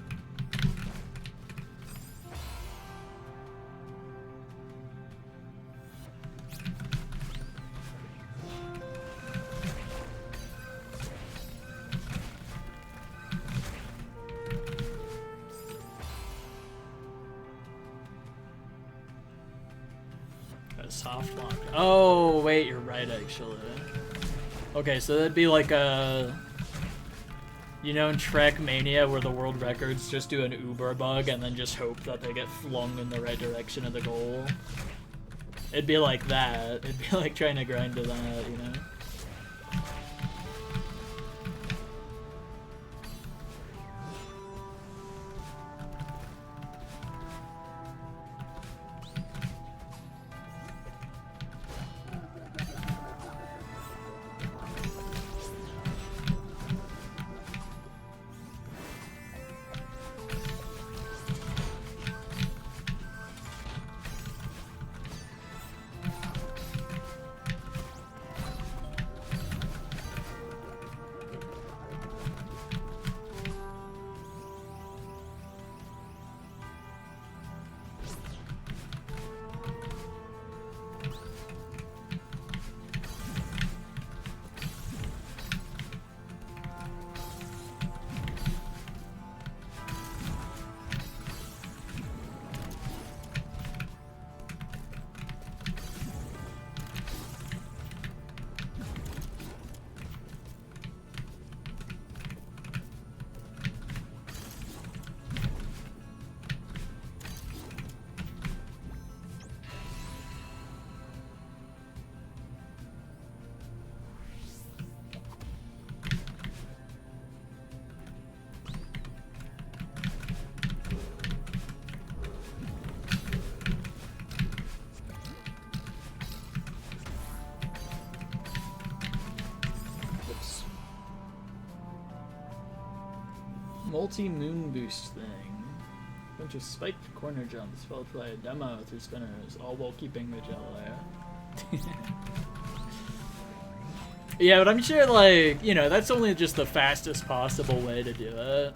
Got a soft lock. Oh, wait, you're right, actually. Okay, so that'd be like a... You know in Trackmania where the world records just do an Uber bug and then just hope that they get flung in the right direction of the goal? It'd be like that. It'd be like trying to grind to that, you know? Multi-moon boost thing. Bunch of spiked corner jumps followed by a demo through spinners, all while keeping the gel there. Yeah, but I'm sure, like, you know, that's only just the fastest possible way to do it.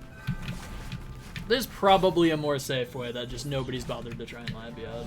There's probably a more safe way that just nobody's bothered to try and lab yet.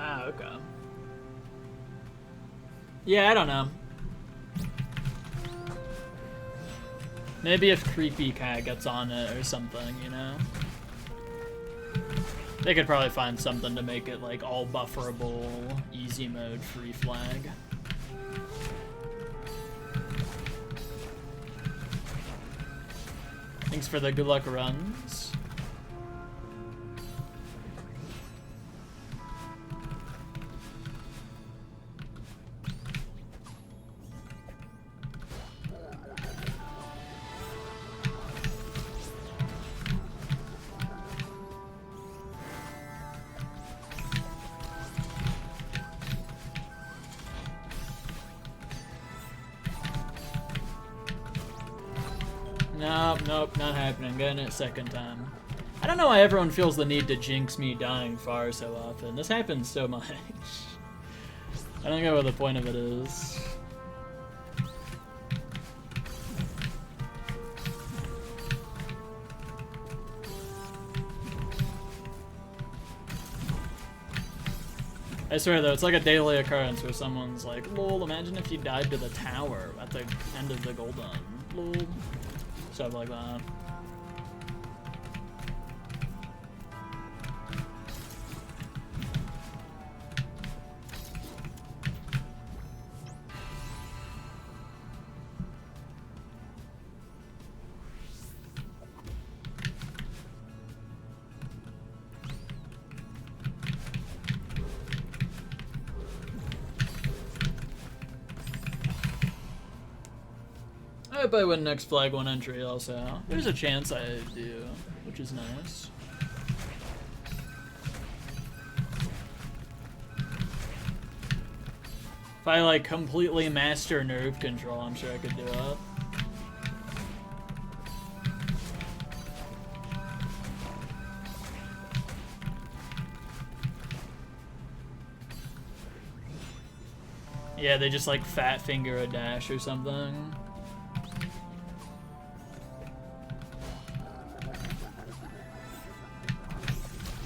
Ah, okay. Yeah, I don't know. Maybe if Creepy Cat gets on it or something, you know? They could probably find something to make it, like, all bufferable, easy mode, free flag. Thanks for the good luck runs. Nope, not happening. Getting it second time. I don't know why everyone feels the need to jinx me dying far so often. This happens so much. I don't get what the point of it is. I swear though, it's like a daily occurrence where someone's like, lol, imagine if you died to the tower at the end of the Golden. Lol. Stuff like that. I hope I win next flag 1 entry also. There's a chance I do, which is nice. If I like completely master nerve control, I'm sure I could do it. Yeah, they just like fat finger a dash or something.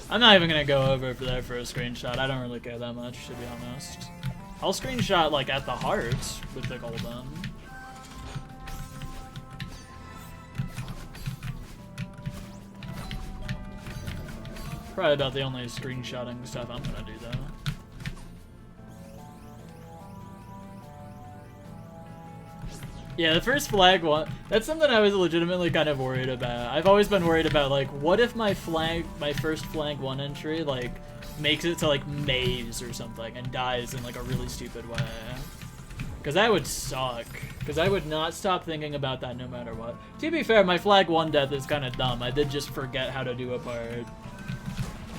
I'm not even gonna go over for that for a screenshot. I don't really care that much, to be honest. I'll screenshot like at the heart with the golden. Probably about the only screenshotting stuff I'm gonna do though. Yeah, the first flag one, that's something I was legitimately kind of worried about. I've always been worried about, like, what if my first flag 1 entry, like, makes it to, like, maze or something and dies in, like, a really stupid way. Because that would suck. Because I would not stop thinking about that no matter what. To be fair, my flag 1 death is kind of dumb. I did just forget how to do a part.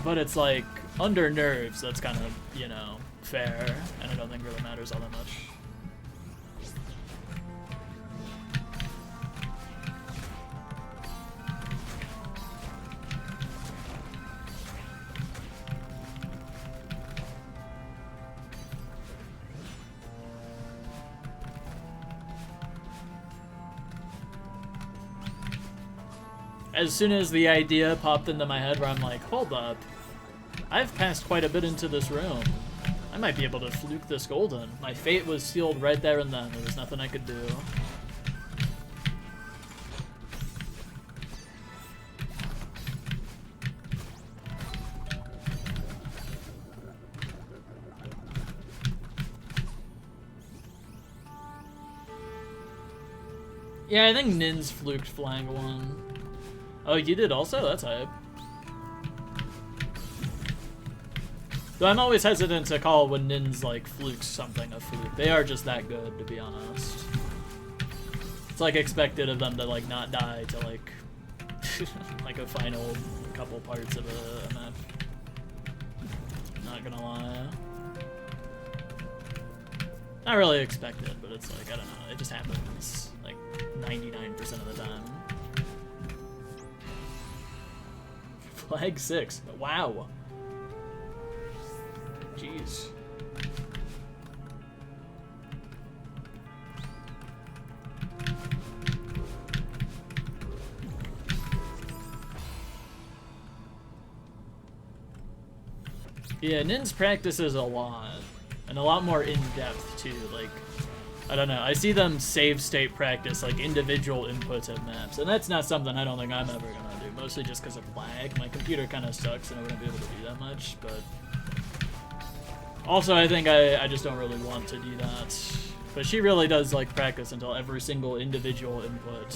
But it's, like, under nerves, that's kind of, you know, fair. And I don't think really matters all that much. As soon as the idea popped into my head where I'm like, hold up, I've passed quite a bit into this room. I might be able to fluke this golden. My fate was sealed right there and then. There was nothing I could do. Yeah, I think Nin's fluked flag 1. Oh, you did also? That's hype. Though I'm always hesitant to call when Nin's, like, flukes something a fluke. They are just that good, to be honest. It's, like, expected of them to, like, not die to, like, like a final couple parts of a map. Not gonna lie. Not really expected, but it's like, I don't know, it just happens, like, 99% of the time. Flag 6. Wow. Jeez. Yeah, Nin's practices a lot. And a lot more in-depth, too. Like, I don't know. I see them save state practice, like, individual inputs of maps. And that's not something I don't think I'm ever gonna do. Mostly just because of lag. My computer kind of sucks and I wouldn't be able to do that much, but... Also, I think I just don't really want to do that. But she really does, like, practice until every single individual input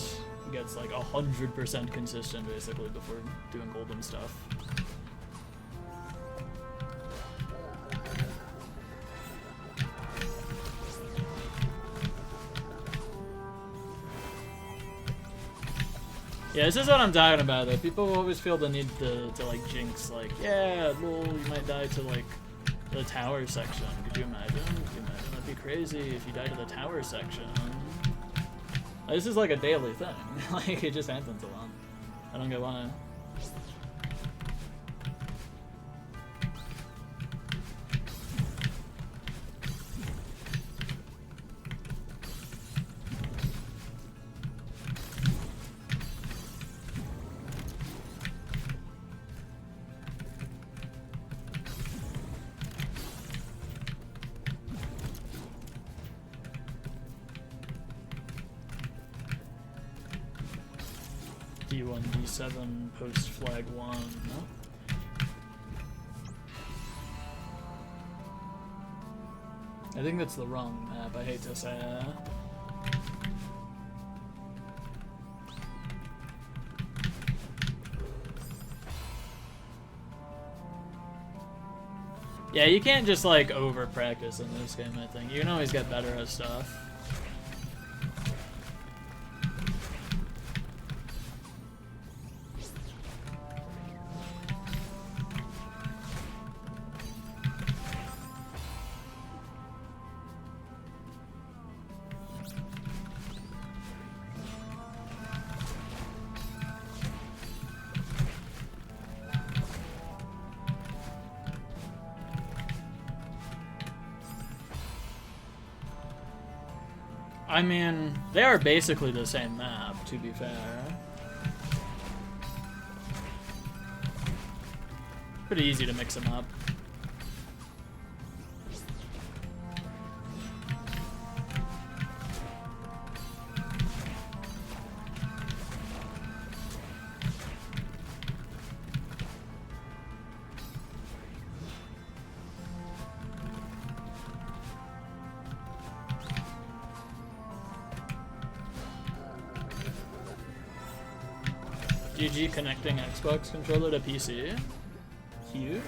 gets, like, 100% consistent, basically, before doing golden stuff. Yeah, this is what I'm talking about, though. People always feel the need to like, jinx, like, yeah, well, you might die to, like, the tower section. Could you imagine? Could you imagine? That'd be crazy if you died to the tower section. This is, like, a daily thing. Like, it just happens a lot. I don't get why. D1, D7, post flag 1. No? I think that's the wrong map, I hate to say that. Yeah, you can't just, like, over practice in this game, I think. You can always get better at stuff. I mean, they are basically the same map, to be fair. Pretty easy to mix them up. GG connecting Xbox controller to PC. Huge.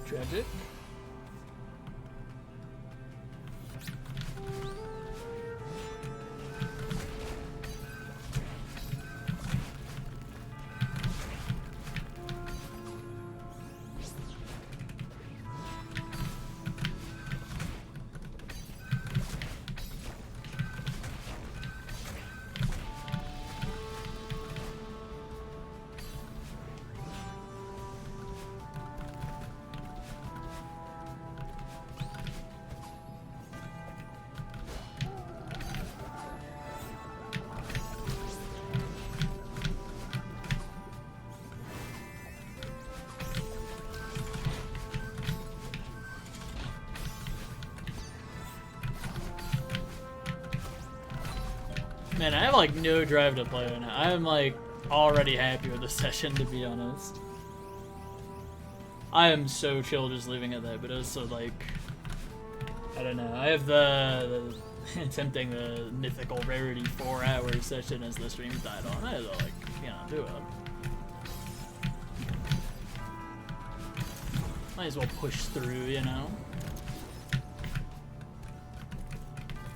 Tragic. Man, I have like no drive to play right now. I'm like already happy with the session, to be honest. I am so chill just leaving it there, but also like, I don't know. I have the attempting the mythical rarity 4-hour session as the stream died on. I had to like, you know, do it. Might as well push through, you know.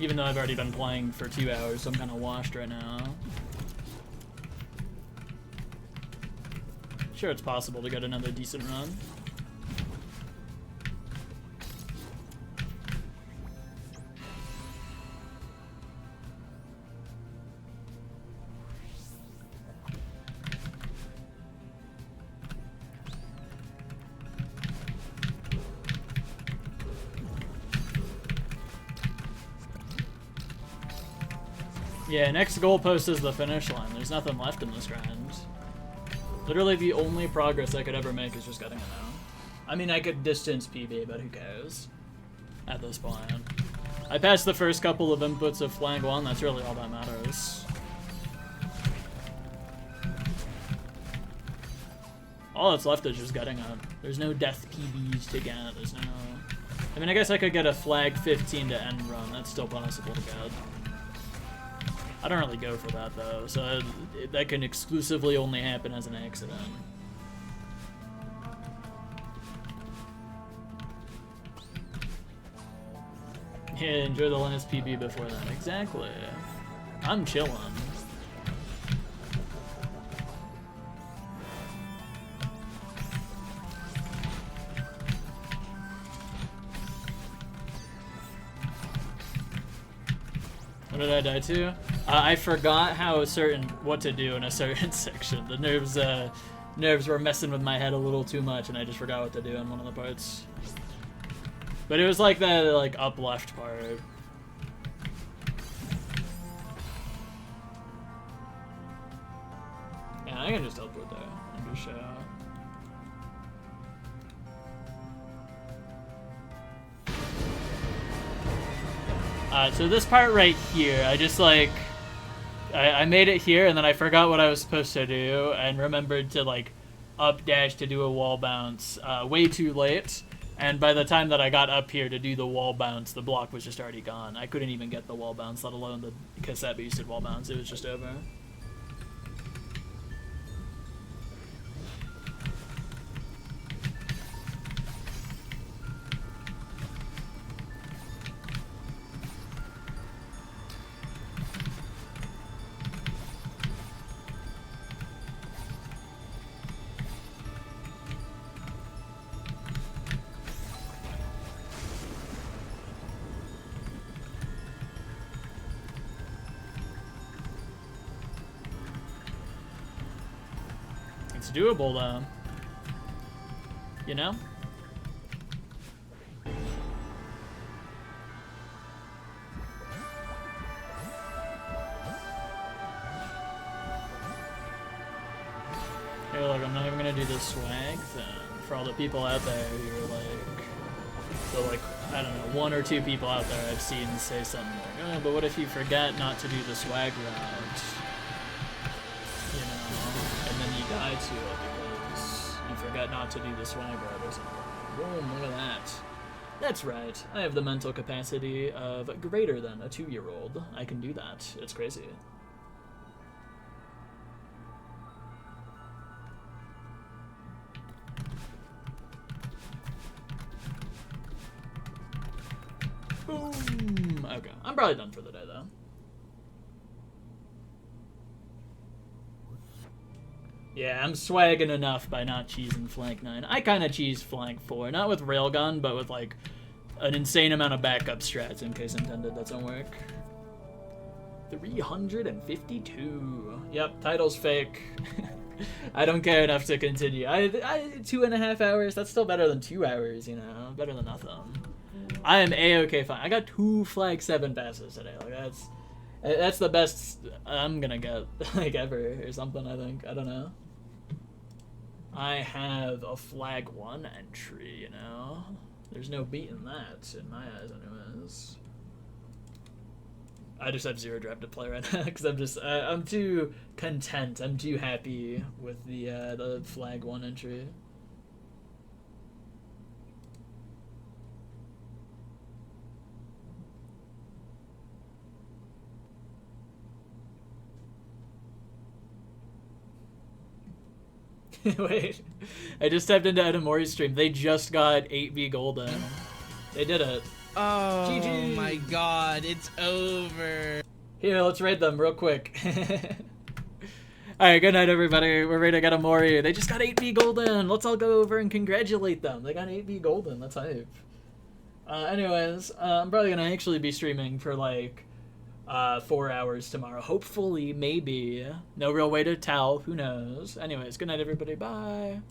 Even though I've already been playing for 2 hours, so I'm kind of washed right now. Sure, it's possible to get another decent run. Yeah, next goalpost is the finish line. There's nothing left in this grind. Literally the only progress I could ever make is just getting it now. I mean, I could distance PB, but who cares at this point. I passed the first couple of inputs of flank 1, that's really all that matters. All that's left is just getting it. There's no death PBs to get, there's no... I mean, I guess I could get a flag 15 to end run, that's still possible to get. I don't really go for that though, so that can exclusively only happen as an accident. Yeah, enjoy the last PB before that. Exactly. I'm chilling. What did I die to? I forgot what to do in a certain section. The nerves were messing with my head a little too much, and I just forgot what to do in one of the parts. But it was like that, like up left part. Yeah, I can just teleport there and just shout. So this part right here, I just like, I made it here and then I forgot what I was supposed to do and remembered to like up dash to do a wall bounce way too late. And by the time that I got up here to do the wall bounce, the block was just already gone. I couldn't even get the wall bounce, let alone the cassette boosted wall bounce. It was just over. It's doable, though. You know? Hey, look, I'm not even gonna do the swag thing for all the people out there who are like, so like, I don't know, 1 or 2 people out there I've seen say something like, oh, but what if you forget not to do the swag route? You know, and then you die to it because you forgot not to do the swag route or something. Boom, look at that. That's right, I have the mental capacity of greater than a 2-year-old. I can do that. It's crazy. Boom! Okay, I'm probably done for the day, though. Yeah, I'm swagging enough by not cheesing flank 9. I kind of cheese flank 4, not with railgun, but with like an insane amount of backup strats in case intended doesn't work. 352. Yep, title's fake. I don't care enough to continue. 2.5 hours, that's still better than 2 hours, you know? Better than nothing. I am A-okay fine. I got 2 flag 7 passes today. Like that's the best I'm gonna get like ever or something, I think. I don't know. I have a flag 1 entry, you know? There's no beating that in my eyes anyways. I just have 0 drive to play right now because I'm too content. I'm too happy with the flag 1 entry. Wait, I just tapped into Edamori's stream. They just got 8v golden. They did it. Oh GG. my god, it's over. Here, let's raid them real quick. Alright, good night everybody. We're ready to get Edamori. They just got 8v golden. Let's all go over and congratulate them. They got 8v golden. That's hype. Anyways, I'm probably gonna actually be streaming for like 4 hours tomorrow. Hopefully, maybe. No real way to tell. Who knows? Anyways, good night, everybody. Bye.